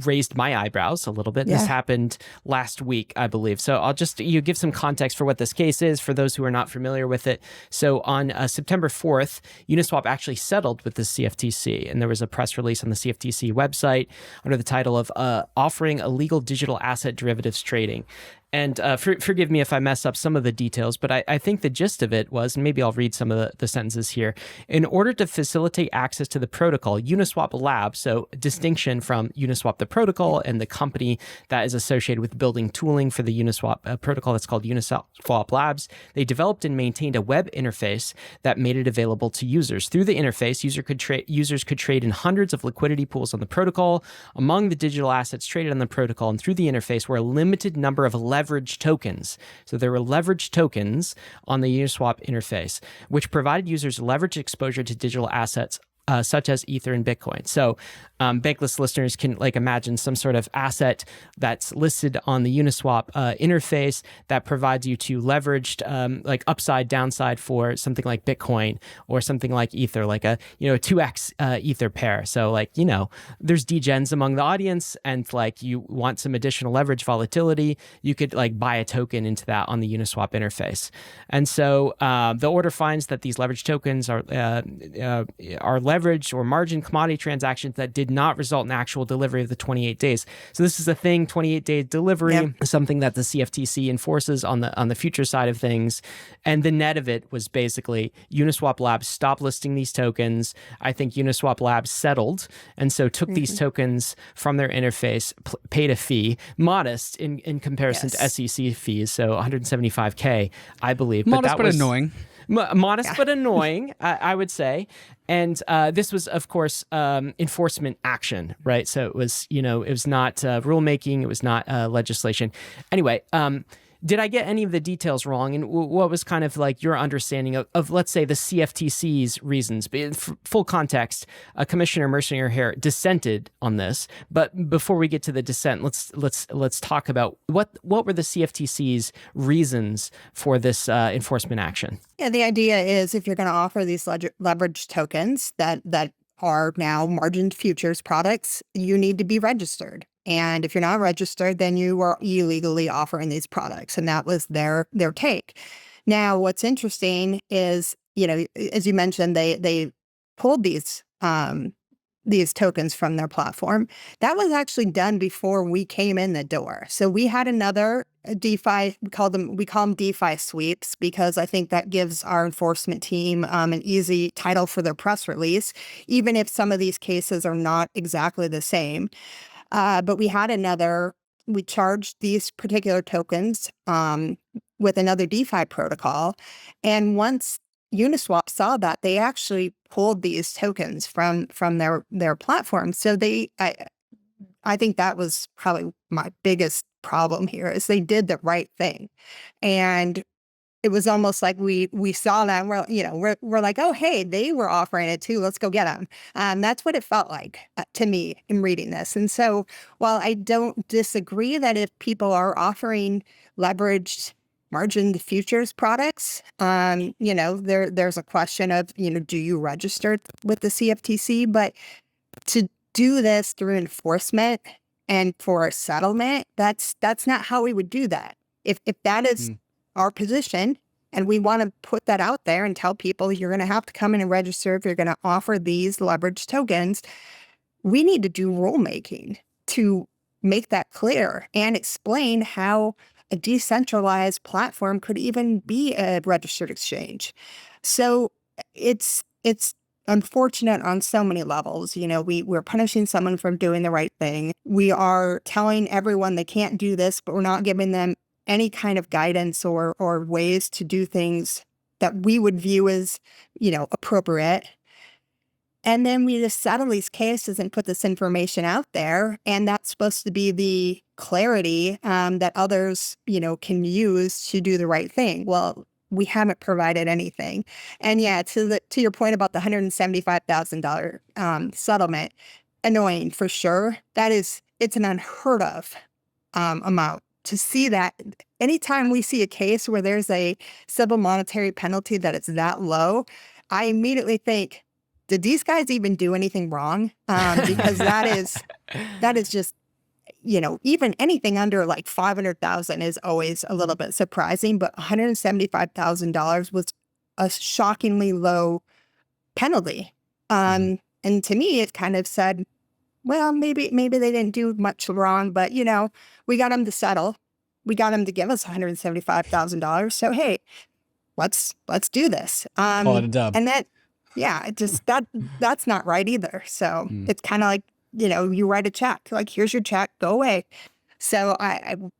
raised my eyebrows a little bit. Yeah. This happened last week, I believe. So I'll just give some context for what this case is for those who are not familiar with it. So on September 4th, Uniswap actually settled with the CFTC, and there was a press release on the CFTC website under the title of offering illegal digital asset derivatives trading. And forgive me if I mess up some of the details, but I think the gist of it was, and maybe I'll read some of the sentences here. In order to facilitate access to the protocol, Uniswap Labs, so distinction from Uniswap the protocol and the company that is associated with building tooling for the Uniswap protocol that's called Uniswap Labs, they developed and maintained a web interface that made it available to users. Through the interface, users could trade in hundreds of liquidity pools on the protocol. Among the digital assets traded on the protocol and through the interface were a limited number of leveraged tokens. So there were leveraged tokens on the Uniswap interface, which provided users leveraged exposure to digital assets such as Ether and Bitcoin. So Bankless listeners can imagine some sort of asset that's listed on the Uniswap interface that provides you to leveraged upside downside for something like Bitcoin or something like Ether, like a 2x Ether pair. So there's degens among the audience, and you want some additional leverage volatility, you could buy a token into that on the Uniswap interface. And so the order finds that these leveraged tokens are leverage or margin commodity transactions that did not result in actual delivery of the 28 days. So this is a thing, 28-day delivery, something that the CFTC enforces on the future side of things. And the net of it was basically Uniswap Labs stopped listing these tokens. I think Uniswap Labs settled, and so took these tokens from their interface, paid a fee, modest in comparison to SEC fees, so $175K, I believe. Modest but annoying. Modest but annoying, I would say. And this was, of course, enforcement action, right? So it was, it was not rulemaking, it was not legislation. Anyway, did I get any of the details wrong? And what was kind of like your understanding of let's say, the CFTC's reasons? Full context, Commissioner Mersinger here dissented on this. But before we get to the dissent, let's talk about what were the CFTC's reasons for this enforcement action? Yeah, the idea is if you're going to offer these leverage tokens that are now margined futures products, you need to be registered. And if you're not registered, then you are illegally offering these products. And that was their take. Now, what's interesting is, as you mentioned, they pulled these tokens from their platform. That was actually done before we came in the door. So we had another DeFi, we call them DeFi sweeps, because I think that gives our enforcement team an easy title for their press release, even if some of these cases are not exactly the same. But we charged these particular tokens with another DeFi protocol. And once Uniswap saw that, they actually pulled these tokens from their platform. So I think that was probably my biggest problem here, is they did the right thing. And it was almost like we saw that, and we're like, oh, hey, they were offering it too. Let's go get them. That's what it felt like to me in reading this. And so while I don't disagree that if people are offering leveraged margined futures products, there's a question of, do you register with the CFTC? But to do this through enforcement and for a settlement, that's not how we would do that. If that is our position, and we want to put that out there and tell people you're going to have to come in and register if you're going to offer these leveraged tokens, we need to do rulemaking to make that clear and explain how a decentralized platform could even be a registered exchange. So it's unfortunate on so many levels. We're punishing someone for doing the right thing. We are telling everyone they can't do this, but we're not giving them any kind of guidance or ways to do things that we would view as, appropriate. And then we just settle these cases and put this information out there. And that's supposed to be the clarity that others, can use to do the right thing. Well, we haven't provided anything. And yeah, to your point about the $175,000 settlement, annoying for sure. It's an unheard of amount. To see that, anytime we see a case where there's a civil monetary penalty that it's that low, I immediately think, did these guys even do anything wrong? Because that is just, even anything under like 500,000 is always a little bit surprising, but $175,000 was a shockingly low penalty. And to me, it kind of said, well, maybe they didn't do much wrong, but we got them to settle. We got them to give us $175,000. So hey, let's do this. Call it a dub. And that, that's not right either. So it's kind of like, you write a check, like, here's your check, go away. So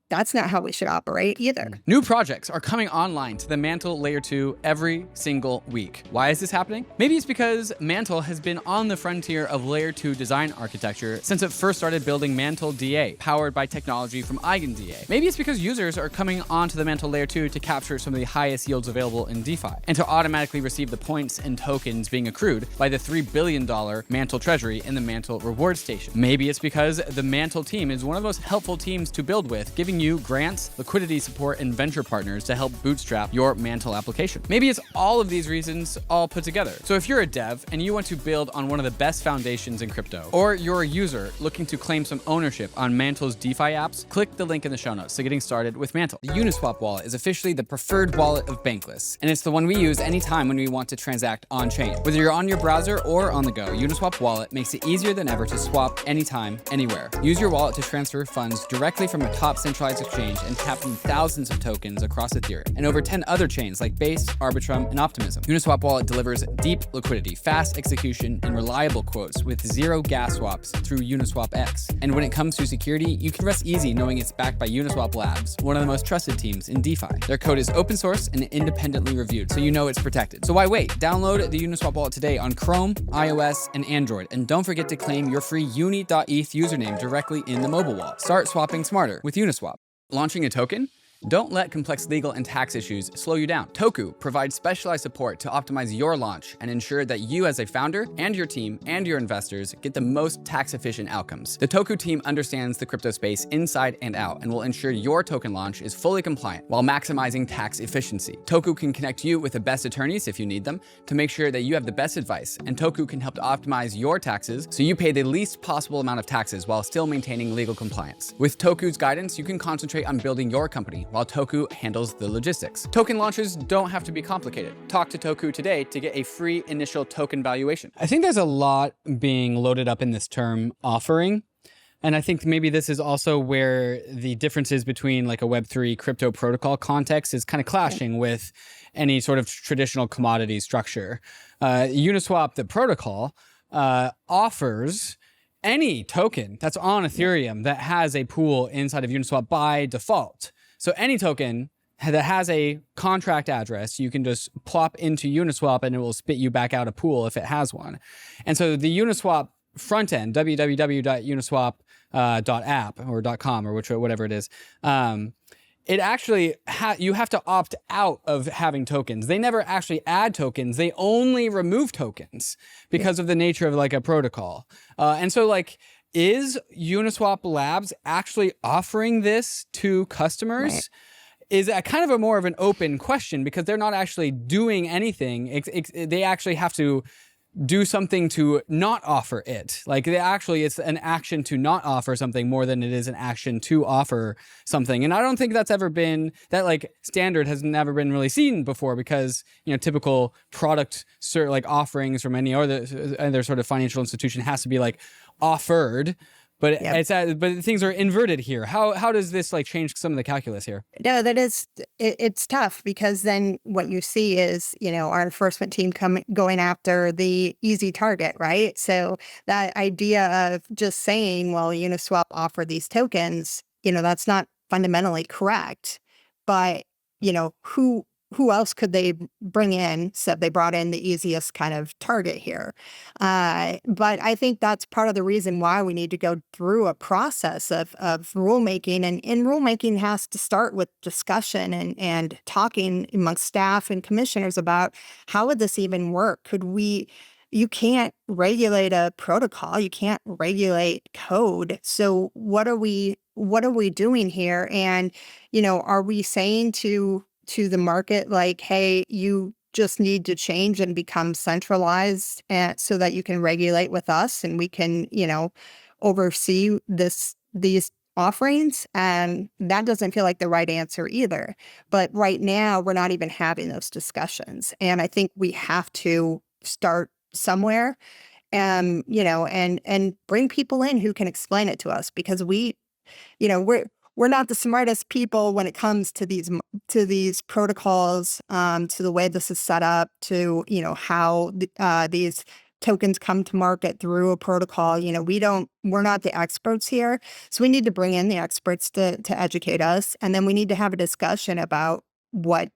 that's not how we should operate either. New projects are coming online to the Mantle Layer 2 every single week. Why is this happening? Maybe it's because Mantle has been on the frontier of Layer 2 design architecture since it first started building Mantle DA, powered by technology from EigenDA. Maybe it's because users are coming onto the Mantle Layer 2 to capture some of the highest yields available in DeFi, and to automatically receive the points and tokens being accrued by the $3 billion Mantle treasury in the Mantle reward station. Maybe it's because the Mantle team is one of the most helpful teams to build with, giving you grants, liquidity support, and venture partners to help bootstrap your Mantle application. Maybe it's all of these reasons all put together. So if you're a dev and you want to build on one of the best foundations in crypto, or you're a user looking to claim some ownership on Mantle's DeFi apps, click the link in the show notes to getting started with Mantle. The Uniswap wallet is officially the preferred wallet of Bankless, and it's the one we use anytime when we want to transact on-chain. Whether you're on your browser or on the go, Uniswap wallet makes it easier than ever to swap anytime, anywhere. Use your wallet to transfer funds directly from a top centralized exchange and tap in thousands of tokens across Ethereum and over 10 other chains like Base, Arbitrum, and Optimism. Uniswap wallet delivers deep liquidity, fast execution, and reliable quotes with zero gas swaps through Uniswap X. And when it comes to security, you can rest easy knowing it's backed by Uniswap Labs, one of the most trusted teams in DeFi. Their code is open source and independently reviewed, so you know it's protected. So why wait? Download the Uniswap wallet today on Chrome, iOS, and Android. And don't forget to claim your free uni.eth username directly in the mobile wallet. Start swapping smarter with Uniswap. Launching a token? Don't let complex legal and tax issues slow you down. Toku provides specialized support to optimize your launch and ensure that you as a founder and your team and your investors get the most tax-efficient outcomes. The Toku team understands the crypto space inside and out and will ensure your token launch is fully compliant while maximizing tax efficiency. Toku can connect you with the best attorneys if you need them to make sure that you have the best advice, and Toku can help to optimize your taxes so you pay the least possible amount of taxes while still maintaining legal compliance. With Toku's guidance, you can concentrate on building your company while Toku handles the logistics. Token launches don't have to be complicated. Talk to Toku today to get a free initial token valuation. I think there's a lot being loaded up in this term offering. And I think maybe this is also where the differences between like a Web3 crypto protocol context is kind of clashing with any sort of traditional commodity structure. Uniswap, the protocol, offers any token that's on Ethereum that has a pool inside of Uniswap by default. So any token that has a contract address, you can just plop into Uniswap and it will spit you back out a pool if it has one. And so the Uniswap front end, www.uniswap.app or .com or whatever it is, it actually, you have to opt out of having tokens. They never actually add tokens. They only remove tokens because of the nature of like a protocol. And so like, is Uniswap Labs actually offering this to customers? Right. Is a kind of a more of an open question because they're not actually doing anything. They actually have to do something to not offer it. Like it's an action to not offer something more than it is an action to offer something. And I don't think that's ever been, that like standard has never been really seen before because, you know, typical product like offerings from any other sort of financial institution has to be like offered. But but things are inverted here. How does this like change some of the calculus here? No, it's tough because then what you see is, you know, our enforcement team going after the easy target, right? So that idea of just saying, well, Uniswap offer these tokens, you know, that's not fundamentally correct. But, you know, who else could they bring in? So they brought in the easiest kind of target here. But I think that's part of the reason why we need to go through a process of rulemaking. And rulemaking has to start with discussion and talking amongst staff and commissioners about how would this even work? You can't regulate a protocol. You can't regulate code. So what are we doing here? And, you know, are we saying to the market, like, hey, you just need to change and become centralized so that you can regulate with us and we can, you know, oversee these offerings? And that doesn't feel like the right answer either. But right now, we're not even having those discussions. And I think we have to start somewhere and, you know, and bring people in who can explain it to us because we're not the smartest people when it comes to these protocols, to the way this is set up, to, you know, how these tokens come to market through a protocol. You know, we're not the experts here. So we need to bring in the experts to educate us. And then we need to have a discussion about what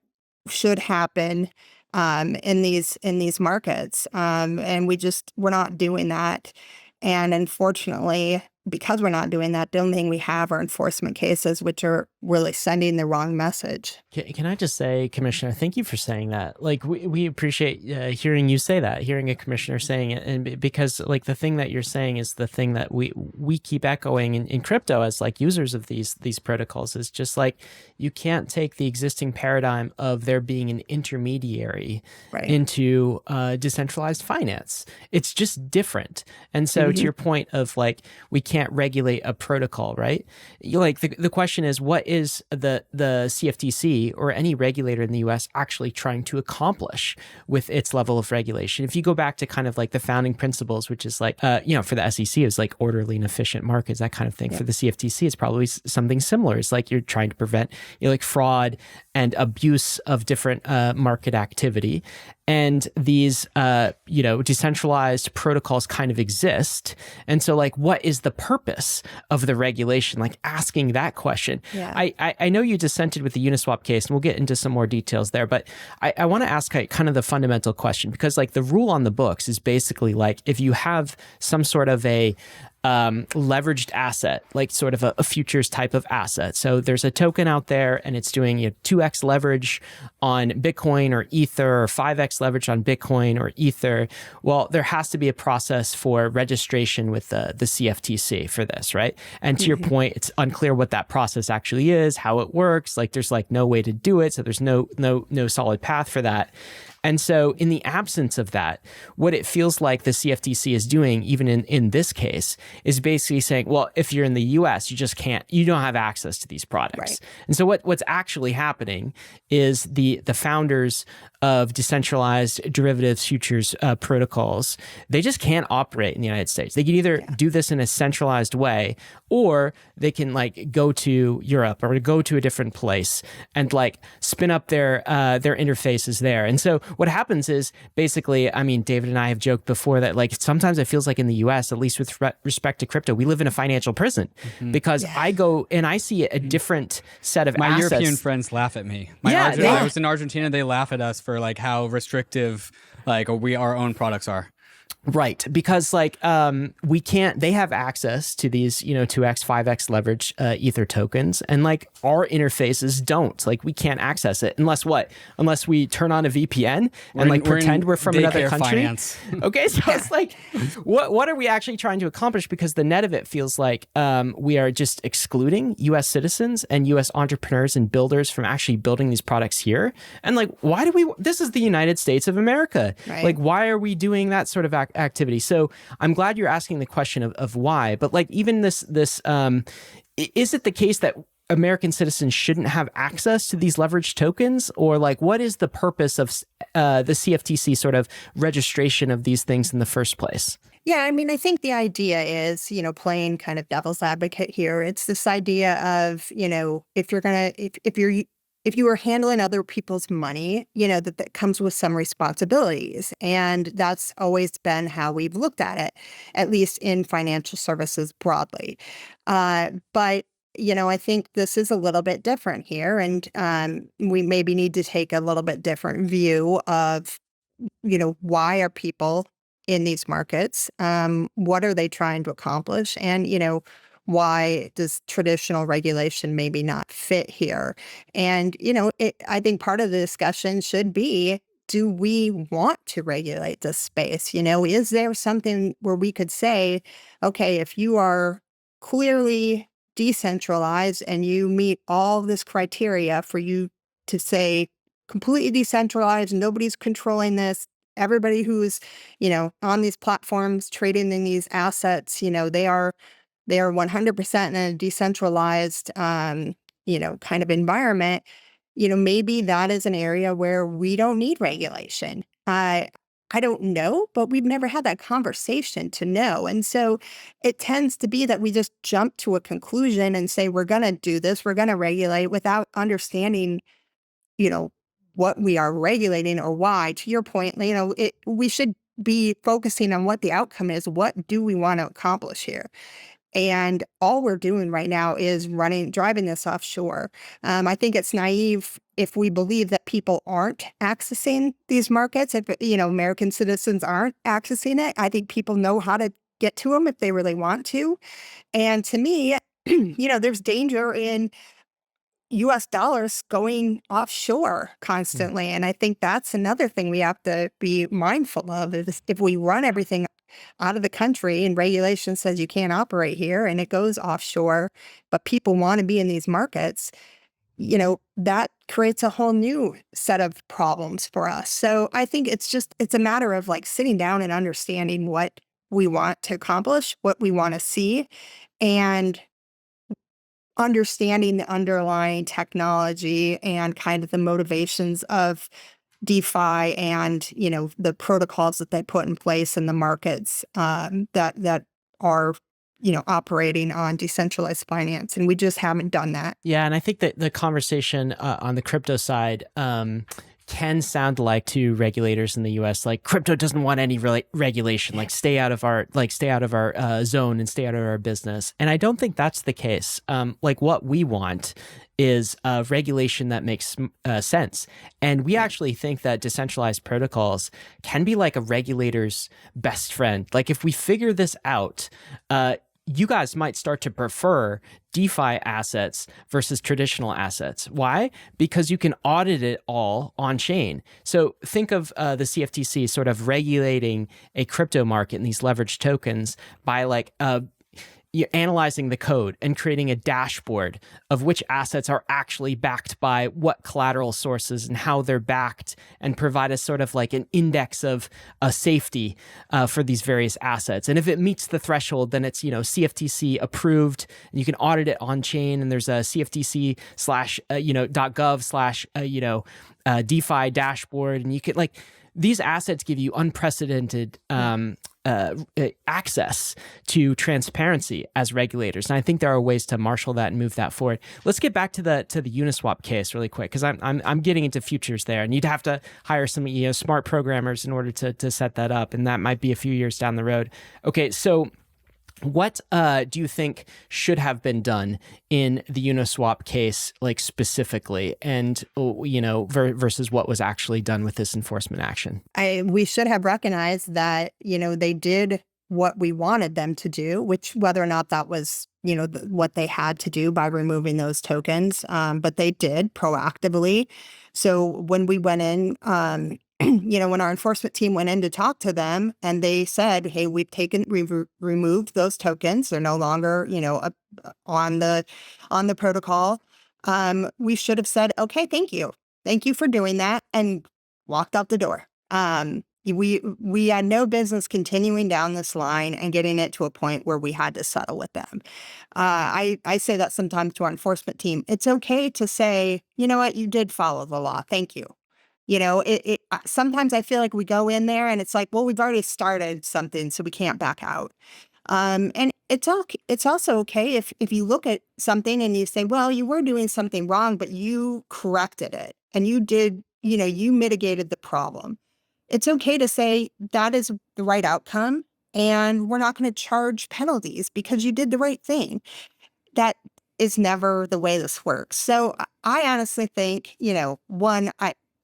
should happen in these markets. And we're not doing that. And unfortunately, because we're not doing that, the only thing we have are enforcement cases, which are really sending the wrong message. Can I just say, Commissioner, thank you for saying that. Like, we appreciate hearing you say that, hearing a commissioner saying it. And because like the thing that you're saying is the thing that we keep echoing in crypto as like users of these protocols, is just like, you can't take the existing paradigm of there being an intermediary into decentralized finance. It's just different. And so to your point of like, we can't regulate a protocol, right? Like the question is, what is the CFTC or any regulator in the US actually trying to accomplish with its level of regulation? If you go back to kind of like the founding principles, which is like, for the SEC, it's like orderly and efficient markets, that kind of thing. For the CFTC, it's probably something similar. It's like you're trying to prevent like fraud and abuse of different market activity. And these, decentralized protocols kind of exist. And so like, what is the purpose of the regulation? Like asking that question. Yeah. I know you dissented with the Uniswap case, and we'll get into some more details there, but I want to ask kind of the fundamental question, because like the rule on the books is basically like, if you have some sort of a leveraged asset, like sort of a futures type of asset. So there's a token out there and it's doing 2x leverage on Bitcoin or Ether, or 5x leverage on Bitcoin or Ether. Well, there has to be a process for registration with the CFTC for this, right? And to your point, it's unclear what that process actually is, how it works. Like there's like no way to do it. So there's no solid path for that. And so in the absence of that, what it feels like the CFTC is doing, even in this case, is basically saying, well, if you're in the US, you don't have access to these products. Right. And so what's actually happening is the founders of decentralized derivatives futures protocols, they just can't operate in the United States. They can either do this in a centralized way, or they can like go to Europe or go to a different place and like spin up their interfaces there. And so what happens is basically, I mean, David and I have joked before that like sometimes it feels like in the US, at least with respect to crypto, we live in a financial prison because I go and I see a different set of assets. My European friends laugh at me. I was in Argentina, they laugh at us for like how restrictive like our own products are. Right. Because like they have access to these, 2x, 5x leverage Ether tokens, and like our interfaces don't. Like we can't access it unless we turn on a VPN and pretend we're from another country. Finance. Okay. So it's like, what are we actually trying to accomplish? Because the net of it feels like we are just excluding US citizens and US entrepreneurs and builders from actually building these products here. And like, this is the United States of America. Right. Like, why are we doing that sort of activity? So I'm glad you're asking the question of why, but like even this is it the case that American citizens shouldn't have access to these leveraged tokens, or like what is the purpose of the CFTC sort of registration of these things in the first place? Yeah, I mean, I think the idea is, playing kind of devil's advocate here. It's this idea of, if you are handling other people's money, that comes with some responsibilities. And that's always been how we've looked at it, at least in financial services broadly. But I think this is a little bit different here. And we maybe need to take a little bit different view of, why are people in these markets? What are they trying to accomplish? And, why does traditional regulation maybe not fit here? And, I think part of the discussion should be, do we want to regulate this space? Is there something where we could say, okay, if you are clearly decentralized and you meet all this criteria for you to say completely decentralized, nobody's controlling this, everybody who's, on these platforms trading in these assets, they are 100% in a decentralized, kind of environment, maybe that is an area where we don't need regulation. I don't know, but we've never had that conversation to know. And so it tends to be that we just jump to a conclusion and say, we're going to do this, we're going to regulate without understanding, what we are regulating or why. To your point, we should be focusing on what the outcome is. What do we want to accomplish here? And all we're doing right now is driving this offshore. I think it's naive if we believe that people aren't accessing these markets. If, American citizens aren't accessing it, I think people know how to get to them if they really want to. And to me, there's danger in US dollars going offshore constantly. And I think that's another thing we have to be mindful of is if we run everything out of the country and regulation says you can't operate here and it goes offshore, but people want to be in these markets, that creates a whole new set of problems for us. So I think it's a matter of like sitting down and understanding what we want to accomplish, what we want to see, and understanding the underlying technology and kind of the motivations of DeFi and, the protocols that they put in place in the markets that are, operating on decentralized finance. And we just haven't done that. Yeah. And I think that the conversation on the crypto side can sound like to regulators in the US, like crypto doesn't want any regulation, like stay out of our zone and stay out of our business. And I don't think that's the case. Like what we want is a regulation that makes sense. And we actually think that decentralized protocols can be like a regulator's best friend. Like if we figure this out, you guys might start to prefer DeFi assets versus traditional assets. Why? Because you can audit it all on chain. So think of the CFTC sort of regulating a crypto market and these leveraged tokens by like you're analyzing the code and creating a dashboard of which assets are actually backed by what collateral sources and how they're backed, and provide us sort of like an index of safety for these various assets. And if it meets the threshold, then it's, CFTC approved, and you can audit it on chain. And there's a CFTC .gov/ DeFi dashboard. And you could these assets give you unprecedented access to transparency as regulators, and I think there are ways to marshal that and move that forward. Let's get back to the Uniswap case really quick, because I'm getting into futures there, and you'd have to hire some smart programmers in order to set that up, and that might be a few years down the road. Okay, so what do you think should have been done in the Uniswap case, like specifically, and versus what was actually done with this enforcement action? We should have recognized that they did what we wanted them to do, which whether or not that was what they had to do by removing those tokens, but they did proactively. So when we went in, when our enforcement team went in to talk to them and they said, hey, we've removed those tokens. They're no longer, on the protocol. We should have said, okay, thank you. Thank you for doing that, and walked out the door. We had no business continuing down this line and getting it to a point where we had to settle with them. I say that sometimes to our enforcement team. It's okay to say, you know what, you did follow the law. Thank you. Sometimes I feel like we go in there and it's like, well, we've already started something, so we can't back out. And it's also okay if you look at something and you say, well, you were doing something wrong, but you corrected it and you did, you mitigated the problem. It's okay to say that is the right outcome and we're not going to charge penalties because you did the right thing. That is never the way this works. So I honestly think,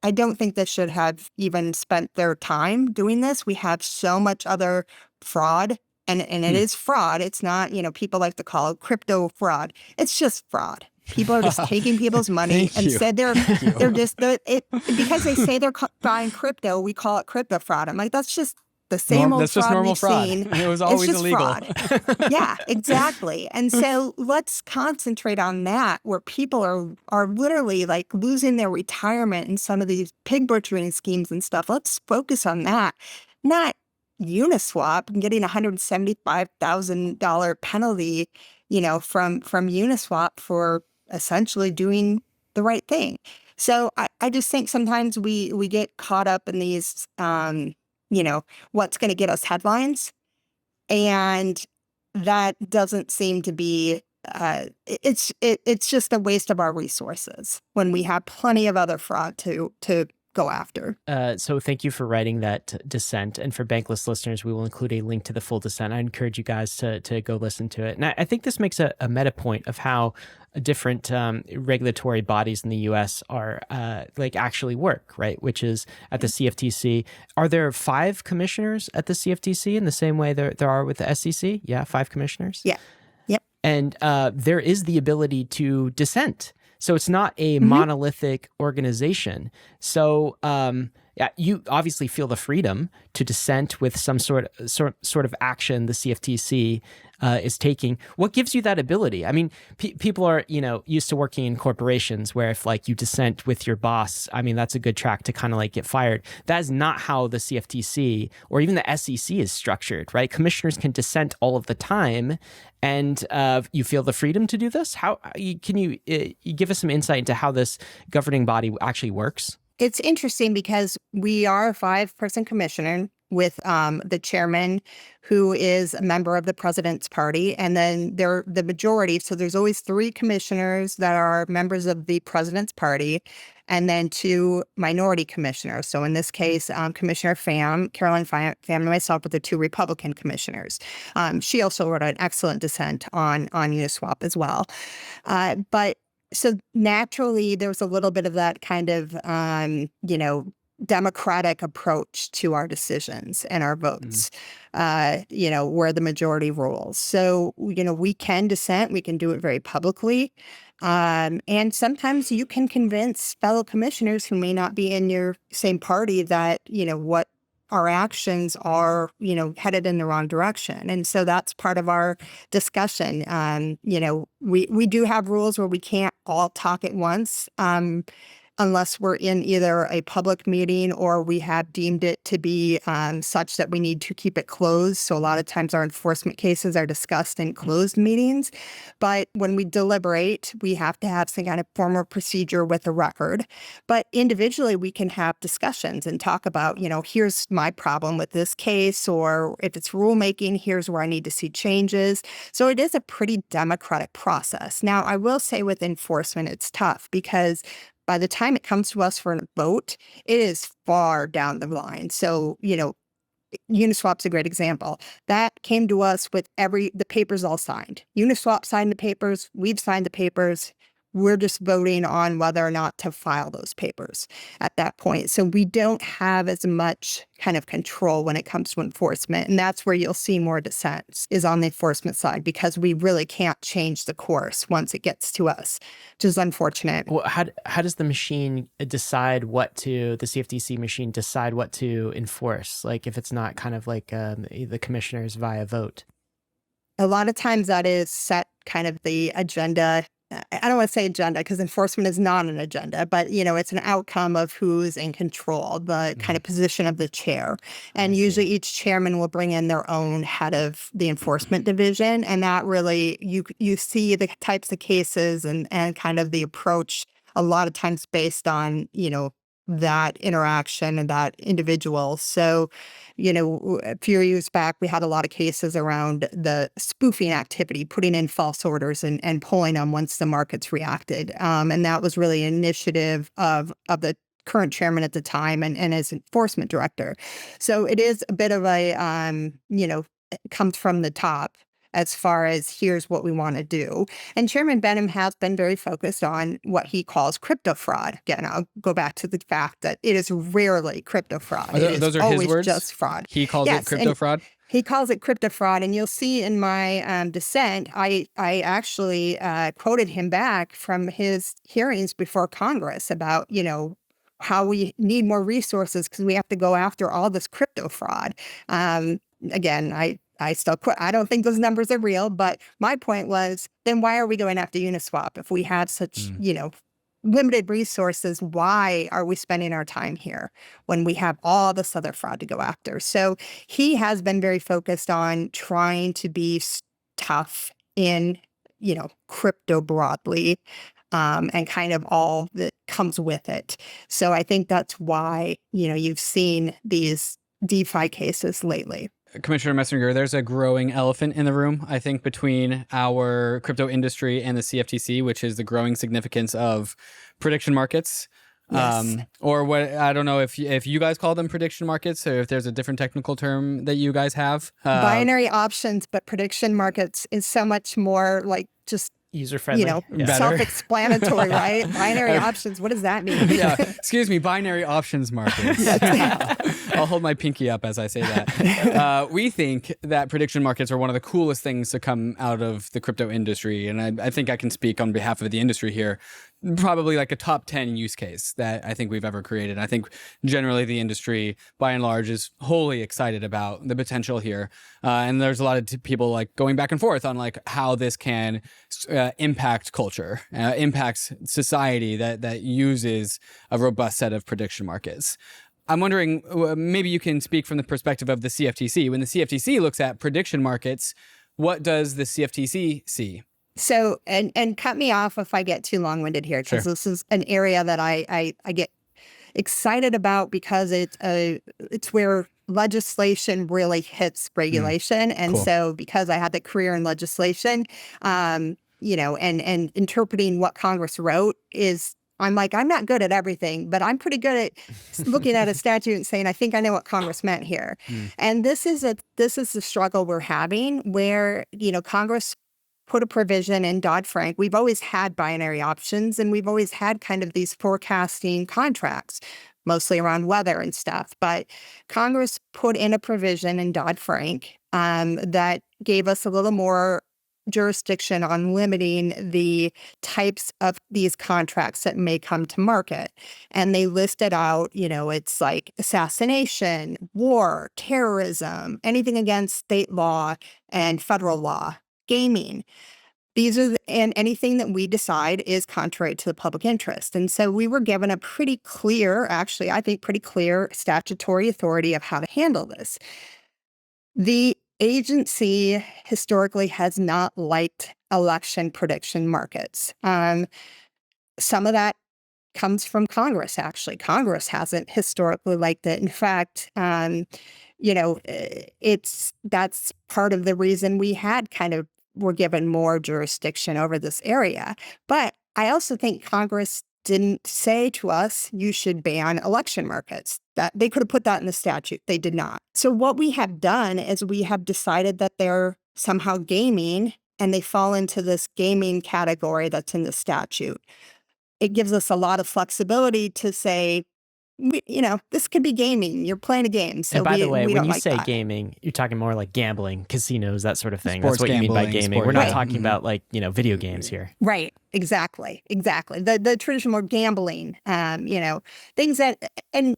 I don't think they should have even spent their time doing this. We have so much other fraud, and it is fraud. It's not, people like to call it crypto fraud. It's just fraud. People are just taking people's money and said they're just because they say they're buying crypto, we call it crypto fraud. I'm like, that's just the same old that's fraud just normal we've fraud. seen. It was always it's just illegal. Fraud. Yeah, exactly. And so let's concentrate on that, where people are literally like losing their retirement in some of these pig butchering schemes and stuff. Let's focus on that, not Uniswap and getting $175,000 penalty, from Uniswap for essentially doing the right thing. So I just think sometimes we get caught up in these what's going to get us headlines. And that doesn't seem to be, it's just a waste of our resources when we have plenty of other fraud to go after. So thank you for writing that dissent. And for Bankless listeners, we will include a link to the full dissent. I encourage you guys to go listen to it. And I think this makes a meta point of how different regulatory bodies in the U.S. are actually work, right? Which is at the CFTC. Are there 5 commissioners at the CFTC in the same way there are with the SEC? Yeah, 5 commissioners? Yeah. Yep. And there is the ability to dissent. So it's not a monolithic organization. So yeah, you obviously feel the freedom to dissent with some sort of action the CFTC is taking. What gives you that ability? I mean, people are used to working in corporations where if like you dissent with your boss, I mean that's a good track to kind of like get fired. That is not how the CFTC or even the SEC is structured, right? Commissioners can dissent all of the time, and you feel the freedom to do this. How can you give us some insight into how this governing body actually works? It's interesting because we are a 5-person commissioner with the chairman, who is a member of the president's party, and then they're the majority. So there's always 3 commissioners that are members of the president's party, and then 2 minority commissioners. So in this case, Commissioner Caroline Pham, and myself were the 2 Republican commissioners. She also wrote an excellent dissent on Uniswap as well. So naturally, there was a little bit of that kind of, democratic approach to our decisions and our votes, where the majority rules. So, we can dissent, we can do it very publicly. And sometimes you can convince fellow commissioners who may not be in your same party that, what our actions are, headed in the wrong direction. And so that's part of our discussion. We do have rules where we can't all talk at once, unless we're in either a public meeting or we have deemed it to be such that we need to keep it closed. So a lot of times our enforcement cases are discussed in closed meetings. But when we deliberate, we have to have some kind of formal procedure with a record. But individually, we can have discussions and talk about, here's my problem with this case, or if it's rulemaking, here's where I need to see changes. So it is a pretty democratic process. Now, I will say with enforcement, it's tough because by the time it comes to us for a vote, it is far down the line. So, Uniswap's a great example. That came to us with the papers all signed. Uniswap signed the papers. We've signed the papers. We're just voting on whether or not to file those papers at that point. So we don't have as much kind of control when it comes to enforcement. And that's where you'll see more dissents is on the enforcement side, because we really can't change the course once it gets to us, which is unfortunate. Well, how does the machine decide the CFTC machine decide what to enforce? Like if it's not kind of like the commissioners via vote? A lot of times that is set kind of the agenda. I don't want to say agenda because enforcement is not an agenda, but it's an outcome of who's in control, the kind of position of the chair. And usually each chairman will bring in their own head of the enforcement division. And that really, you see the types of cases and kind of the approach a lot of times based on, that interaction and that individual. So, a few years back, we had a lot of cases around the spoofing activity, putting in false orders and pulling them once the markets reacted. And that was really an initiative of the current chairman at the time and his enforcement director. So it is a bit of a, it comes from the top as far as here's what we want to do. And Chairman Benham has been very focused on what he calls crypto fraud. Again, I'll go back to the fact that it is rarely crypto fraud. Those are his words? Just fraud. He calls it crypto fraud? He calls it crypto fraud. And you'll see in my dissent, I actually quoted him back from his hearings before Congress about, how we need more resources because we have to go after all this crypto fraud. Again, I still quit. I don't think those numbers are real, but my point was, then why are we going after Uniswap if we have such, limited resources? Why are we spending our time here when we have all this other fraud to go after? So he has been very focused on trying to be tough in, crypto broadly, and kind of all that comes with it. So I think that's why, you've seen these DeFi cases lately. Commissioner Mersinger, there's a growing elephant in the room, I think, between our crypto industry and the CFTC, which is the growing significance of prediction markets. Yes. Or what, I don't know if you guys call them prediction markets or if there's a different technical term that you guys have. Binary options, but prediction markets is so much more like just user-friendly, self-explanatory, right? Binary options. What does that mean? Yeah. Excuse me, binary options markets. I'll hold my pinky up as I say that. We think that prediction markets are one of the coolest things to come out of the crypto industry. And I think I can speak on behalf of the industry here. probably like a top 10 use case that I think we've ever created. I think generally the industry, by and large, is wholly excited about the potential here. And there's a lot of people like going back and forth on like how this can impact culture, impacts society that uses a robust set of prediction markets. I'm wondering, maybe you can speak from the perspective of the CFTC. When the CFTC looks at prediction markets, what does the CFTC see? So, and cut me off if I get too long-winded here, because this is an area that I get excited about, because it's where legislation really hits regulation. And cool. so because I had the career in legislation, you know, and interpreting what Congress wrote is, I'm like, I'm not good at everything, but I'm pretty good at looking at a statute and saying, I think I know what Congress meant here. And this is the struggle we're having, where, you know, Congress put a provision in Dodd-Frank. We've always had binary options, and we've always had kind of these forecasting contracts, mostly around weather and stuff. But Congress put in a provision in Dodd-Frank that gave us a little more jurisdiction on limiting the types of these contracts that may come to market. And they listed out, you know, it's like assassination, war, terrorism, anything against state law and federal law, gaming. These are, and anything that we decide is contrary to the public interest. And so we were given a pretty clear, actually, I think pretty clear statutory authority of how to handle this. The agency historically has not liked election prediction markets. Some of that comes from Congress, actually. Congress hasn't historically liked it. In fact, you know, that's part of the reason we had were given more jurisdiction over this area. But I also think Congress didn't say to us, you should ban election markets. That they could have put that in the statute. They did not. So what we have done is we have decided that they're somehow gaming, and they fall into this gaming category that's in the statute. It gives us a lot of flexibility to say, you know, this could be gaming. You're playing a game. So and by the way, when you like say that. Gaming, you're talking more like gambling, casinos, that sort of thing. Sports That's what you mean by gambling, gaming. We're not Right. talking about like, you know, video games here. Right. Exactly. The traditional gambling, you know, things that, and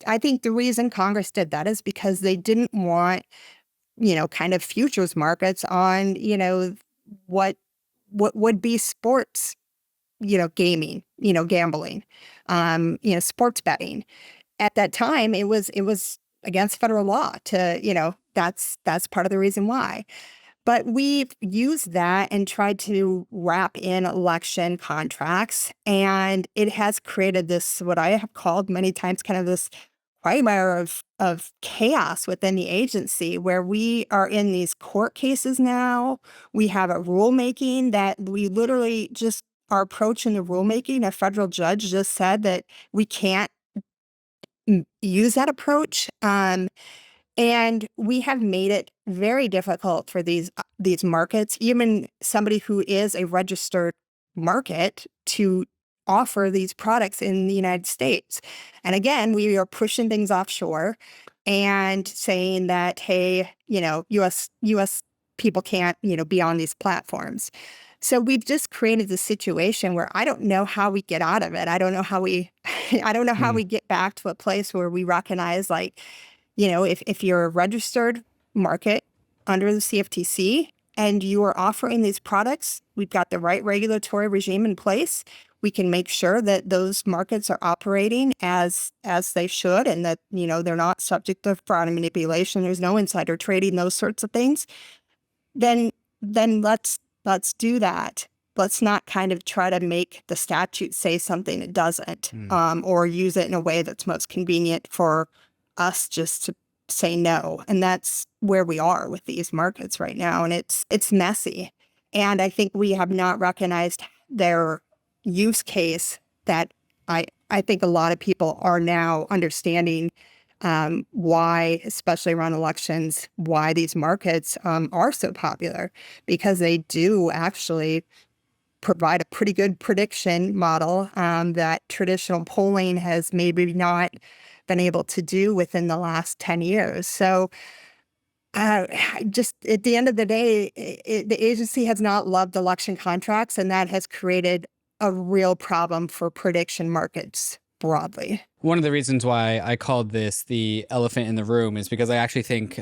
I think the reason Congress did that is because they didn't want, you know, kind of futures markets on, you know, what would be sports, you know, gaming, you know, gambling, you know, sports betting. At that time, it was against federal law to, you know, that's part of the reason why. But we've used that and tried to wrap in election contracts, and it has created this, what I have called many times, kind of this quagmire of chaos within the agency, where we are in these court cases now. We have a rulemaking that we literally just, our approach in the rulemaking, a federal judge just said that we can't use that approach. And we have made it very difficult for these markets, even somebody who is a registered market, to offer these products in the United States. And again, we are pushing things offshore and saying that, hey, you know, U.S. people can't, you know, be on these platforms. So we've just created this situation where I don't know how we get out of it. I don't know how we get back to a place where we recognize, like, you know, if you're a registered market under the CFTC and you are offering these products, we've got the right regulatory regime in place. We can make sure that those markets are operating as they should, and that, you know, they're not subject to fraud and manipulation. There's no insider trading, those sorts of things. Then let's do that. Let's not kind of try to make the statute say something it doesn't, or use it in a way that's most convenient for us just to say no. And that's where we are with these markets right now. And it's messy. And I think we have not recognized their use case that I think a lot of people are now understanding, why, especially around elections, why these markets are so popular, because they do actually provide a pretty good prediction model that traditional polling has maybe not been able to do within the last 10 years. So just at the end of the day, the agency has not loved election contracts, and that has created a real problem for prediction markets broadly. One of the reasons why I called this the elephant in the room is because I actually think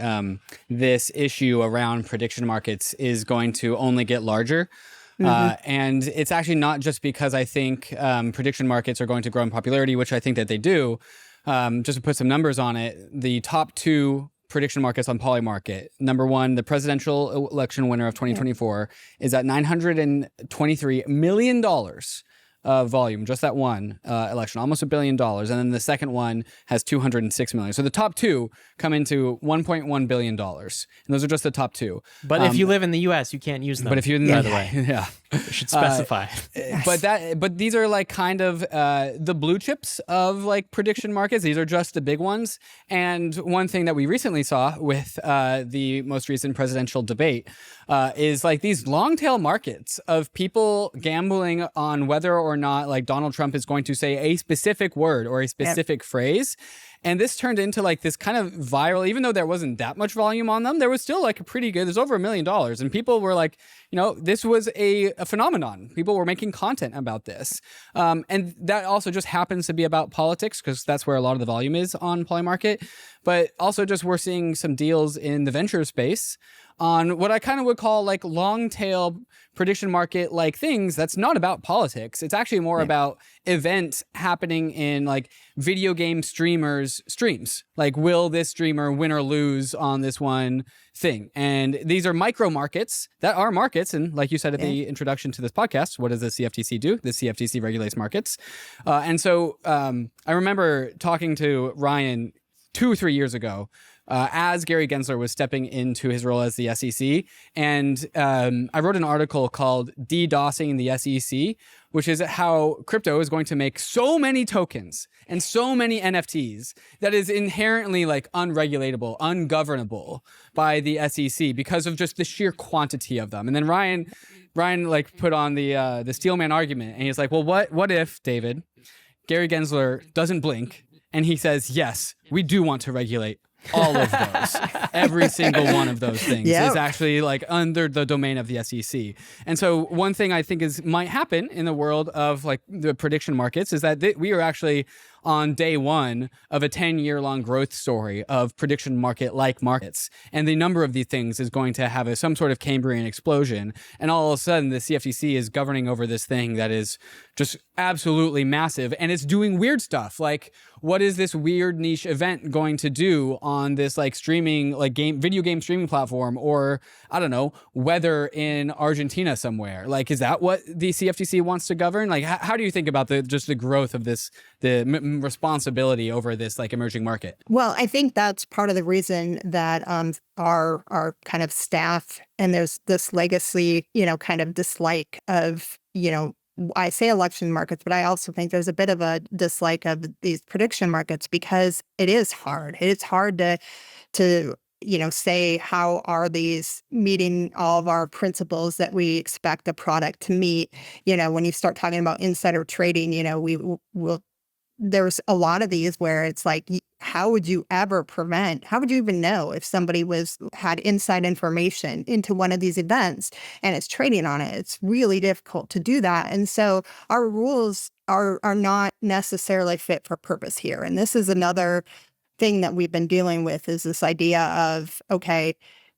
this issue around prediction markets is going to only get larger. And it's actually not just because I think prediction markets are going to grow in popularity, which I think that they do. Just to put some numbers on it, the top 2 prediction markets on Polymarket. Number 1, the presidential election winner of 2024 is at $923 million of volume, just that one election, almost $1 billion. And then the second one has 206 million. So the top 2 come into $1.1 billion. And those are just the top 2. But if you live in the US, you can't use them. But if you, by the way, yeah. you should specify. But these are like kind of the blue chips of like prediction markets. These are just the big ones. And one thing that we recently saw with the most recent presidential debate is like these long tail markets of people gambling on whether or not like Donald Trump is going to say a specific word or a specific phrase. And this turned into like this kind of viral, even though there wasn't that much volume on them, there was still like a pretty good, there's over $1 million. And people were like, you know, this was a phenomenon. People were making content about this. And that also just happens to be about politics because that's where a lot of the volume is on Polymarket. But also just we're seeing some deals in the venture space on what I kind of would call like long tail prediction market like things that's not about politics. It's actually more about events happening in like video game streamers streams. Like, will this streamer win or lose on this one thing? And these are micro markets that are markets. And like you said at the introduction to this podcast, what does the CFTC do? The CFTC regulates markets. And so I remember talking to Ryan 2 or 3 years ago as Gary Gensler was stepping into his role as the SEC. And I wrote an article called DDoSing the SEC, which is how crypto is going to make so many tokens and so many NFTs that is inherently like unregulatable, ungovernable by the SEC because of just the sheer quantity of them. And then Ryan like put on the Steelman argument, and he's like, well, what if, David, Gary Gensler doesn't blink and he says, yes, we do want to regulate all of those. Every single one of those things is actually like under the domain of the SEC. And so one thing I think might happen in the world of like the prediction markets is that we are actually on day 1 of a 10-year-long growth story of prediction market-like markets. And the number of these things is going to have some sort of Cambrian explosion. And all of a sudden, the CFTC is governing over this thing that is just absolutely massive. And it's doing weird stuff. Like, what is this weird niche event going to do on this like streaming, like video game streaming platform? Or, I don't know, weather in Argentina somewhere? Like, is that what the CFTC wants to govern? Like, how do you think about just the growth of this, responsibility over this like emerging market? Well, I think that's part of the reason that our kind of staff and there's this legacy, kind of dislike of, I say election markets, but I also think there's a bit of a dislike of these prediction markets because it is hard. It's hard to say how are these meeting all of our principles that we expect a product to meet. When you start talking about insider trading, there's a lot of these where it's like, how would you even know if somebody had inside information into one of these events and it's trading on it? It's really difficult to do that. And so our rules are not necessarily fit for purpose here. And this is another thing that we've been dealing with is this idea of, okay,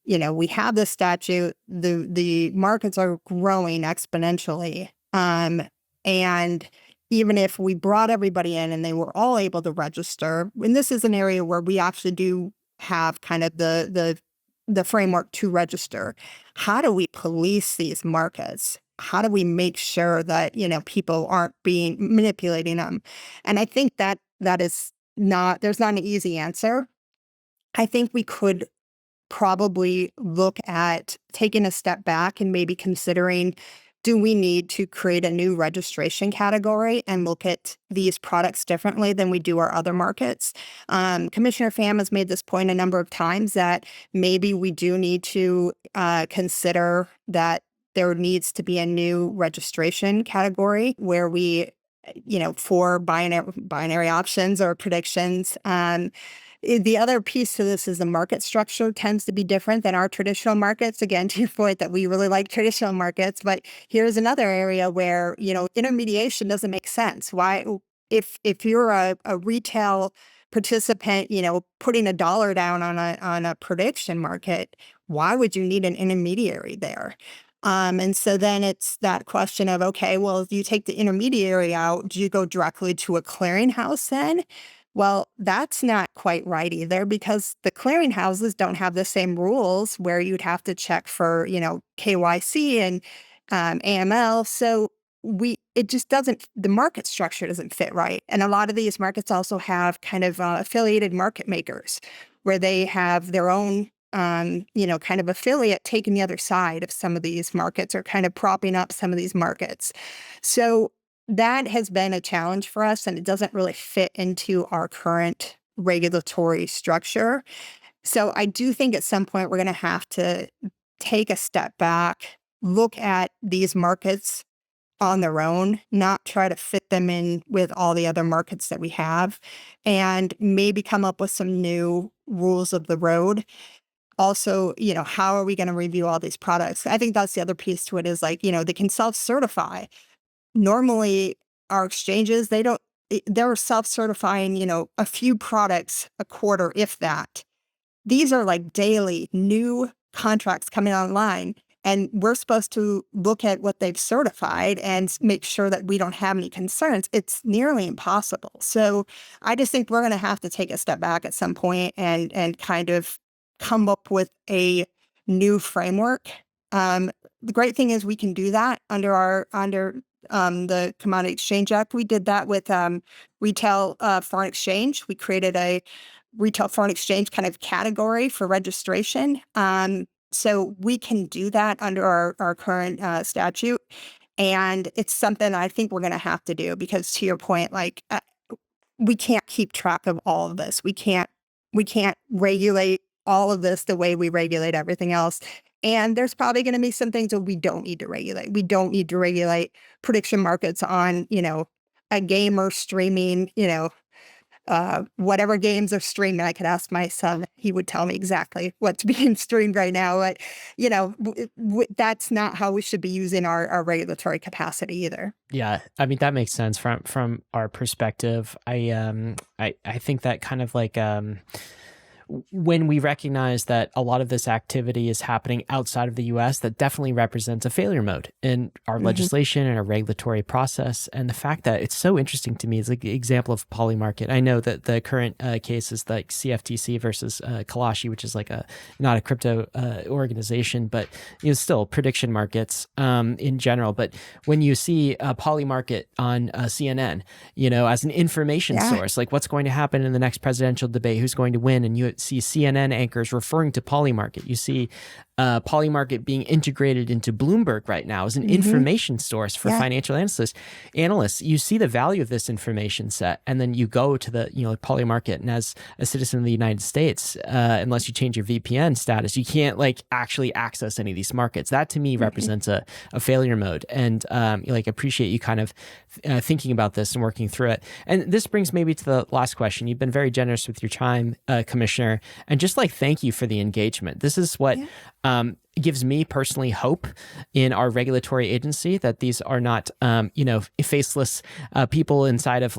we have this statute, the markets are growing exponentially. And even if we brought everybody in and they were all able to register, and this is an area where we actually do have kind of the framework to register, how do we police these markets? How do we make sure that, people aren't manipulating them? And I think that is there's not an easy answer. I think we could probably look at taking a step back and maybe considering, do we need to create a new registration category and look at these products differently than we do our other markets? Commissioner Pham has made this point a number of times that maybe we do need to consider that there needs to be a new registration category where we, for binary options or predictions, The other piece to this is the market structure tends to be different than our traditional markets. Again, to your point that we really like traditional markets, but here's another area where, intermediation doesn't make sense. Why, if you're a retail participant, putting $1 down on a prediction market, why would you need an intermediary there? And so then it's that question of, okay, well, if you take the intermediary out, do you go directly to a clearinghouse then? Well, that's not quite right either, because the clearinghouses don't have the same rules where you'd have to check for, KYC and AML. So it just doesn't, the market structure doesn't fit right. And a lot of these markets also have kind of affiliated market makers where they have their own kind of affiliate taking the other side of some of these markets or kind of propping up some of these markets. So that has been a challenge for us, and it doesn't really fit into our current regulatory structure. So I do think at some point we're going to have to take a step back, look at these markets on their own, not try to fit them in with all the other markets that we have, and maybe come up with some new rules of the road. Also, how are we going to review all these products? I think that's the other piece to it is like, they can self-certify. Normally, our exchanges, they're self-certifying, a few products a quarter, if that. These are like daily new contracts coming online, and we're supposed to look at what they've certified and make sure that we don't have any concerns. It's nearly impossible. So I just think we're going to have to take a step back at some point and kind of come up with a new framework. The great thing is we can do that under the Commodity Exchange Act. We did that with retail foreign exchange. We created a retail foreign exchange kind of category for registration. So we can do that under our current statute. And it's something I think we're going to have to do because, to your point, like we can't keep track of all of this. We can't regulate all of this the way we regulate everything else. And there's probably going to be some things that we don't need to regulate. We don't need to regulate prediction markets on, a gamer streaming, whatever games are streaming. I could ask my son, he would tell me exactly what's being streamed right now. But, that's not how we should be using our regulatory capacity either. Yeah, I mean, that makes sense from our perspective. I think that kind of like when we recognize that a lot of this activity is happening outside of the US, that definitely represents a failure mode in our legislation and our regulatory process. And the fact that it's so interesting to me is like the example of polymarket. I know that the current case is like CFTC versus Kalashi, which is like not a crypto organization, but still prediction markets in general. But when you see a polymarket on CNN, as an information source, like what's going to happen in the next presidential debate, who's going to win, and you see CNN anchors referring to polymarket. You see polymarket being integrated into Bloomberg right now as an information source for financial analysts. You see the value of this information set, and then you go to the polymarket, and as a citizen of the United States, unless you change your VPN status, you can't like actually access any of these markets. That to me represents a failure mode, and appreciate you kind of thinking about this and working through it. And this brings maybe to the last question. You've been very generous with your time, Commissioner, and just like thank you for the engagement. This is what gives me personally hope in our regulatory agency, that these are not, faceless people inside of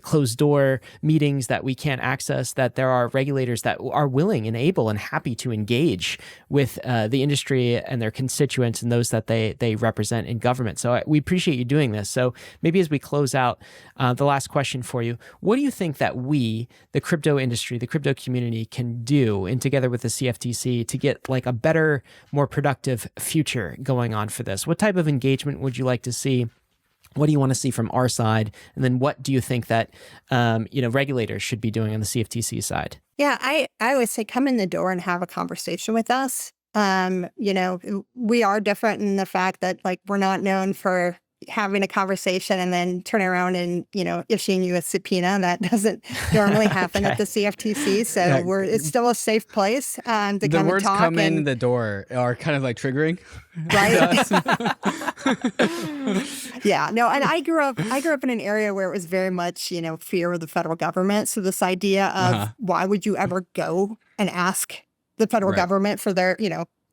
closed door meetings that we can't access, that there are regulators that are willing and able and happy to engage with the industry and their constituents and those that they represent in government. So we appreciate you doing this. So maybe as we close out, the last question for you, what do you think that we, the crypto industry, the crypto community, can do, and together with the CFTC, to get like a better, more productive future going on for this? What type of engagement would you like to see? What do you want to see from our side? And then what do you think that, regulators should be doing on the CFTC side? Yeah, I always say come in the door and have a conversation with us. We are different in the fact that like we're not known for having a conversation and then turning around and, issuing you a subpoena. That doesn't normally happen at the CFTC. So Yeah. it's still a safe place to kind The of words talk. come in the door are kind of like triggering. Right. Yeah, no, and I grew up in an area where it was very much, fear of the federal government. So this idea of why would you ever go and ask the federal government for their,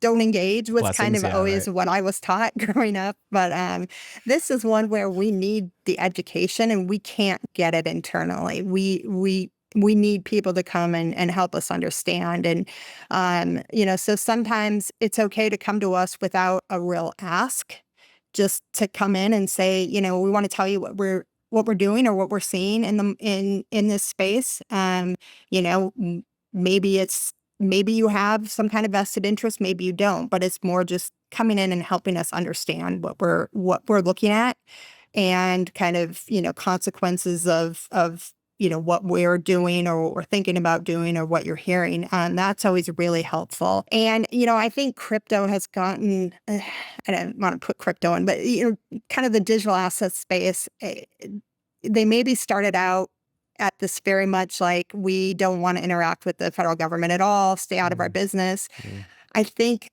don't engage was kind of always what I was taught growing up. But this is one where we need the education and we can't get it internally. We need people to come and help us understand. And, so sometimes it's okay to come to us without a real ask, just to come in and say, we want to tell you what we're doing or what we're seeing in this space. Maybe you have some kind of vested interest, maybe you don't, but it's more just coming in and helping us understand what we're looking at and kind of, consequences of what we're doing or what we're thinking about doing or what you're hearing. That's always really helpful. And, I think crypto has gotten, I don't want to put crypto in, but, kind of the digital asset space, they maybe started out at this very much like, we don't want to interact with the federal government at all, stay out of our business. I think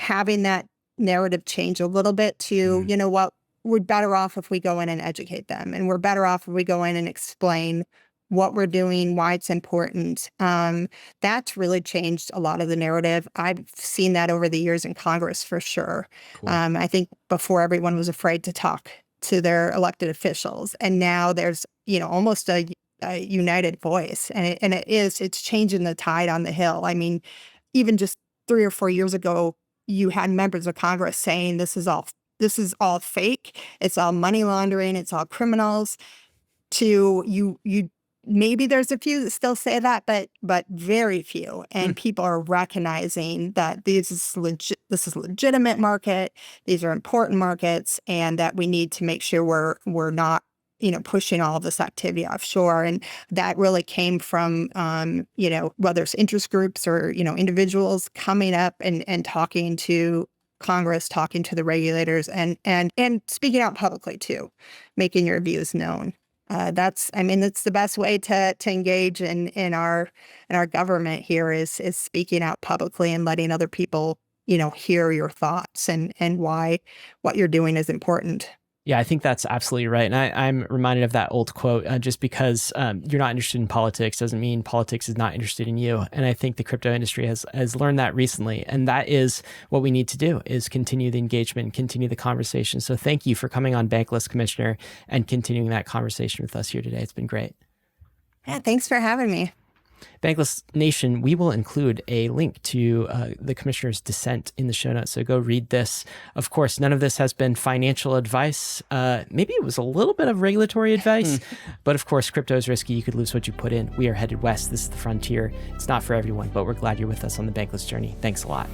having that narrative change a little bit to, what, we're better off if we go in and educate them. And we're better off if we go in and explain what we're doing, why it's important. That's really changed a lot of the narrative. I've seen that over the years in Congress for sure. Cool. I think before everyone was afraid to talk to their elected officials. And now there's, almost a united voice. And it's changing the tide on the Hill. I mean, even just 3 or 4 years ago, you had members of Congress saying this is all fake. It's all money laundering. It's all criminals. To you maybe there's a few that still say that, but very few. And people are recognizing that this is legitimate market. These are important markets, and that we need to make sure we're not pushing all of this activity offshore. And that really came from, whether it's interest groups or, individuals coming up and talking to Congress, talking to the regulators, and speaking out publicly too, making your views known. It's the best way to engage in our government here is speaking out publicly and letting other people, hear your thoughts and why what you're doing is important. Yeah, I think that's absolutely right. And I'm reminded of that old quote, just because you're not interested in politics doesn't mean politics is not interested in you. And I think the crypto industry has learned that recently. And that is what we need to do, is continue the engagement, continue the conversation. So thank you for coming on Bankless, Commissioner, and continuing that conversation with us here today. It's been great. Yeah, thanks for having me. Bankless Nation, we will include a link to the Commissioner's dissent in the show notes, so go read this. Of course, none of this has been financial advice. Maybe it was a little bit of regulatory advice, but of course, crypto is risky. You could lose what you put in. We are headed west. This is the frontier. It's not for everyone, but we're glad you're with us on the Bankless journey. Thanks a lot.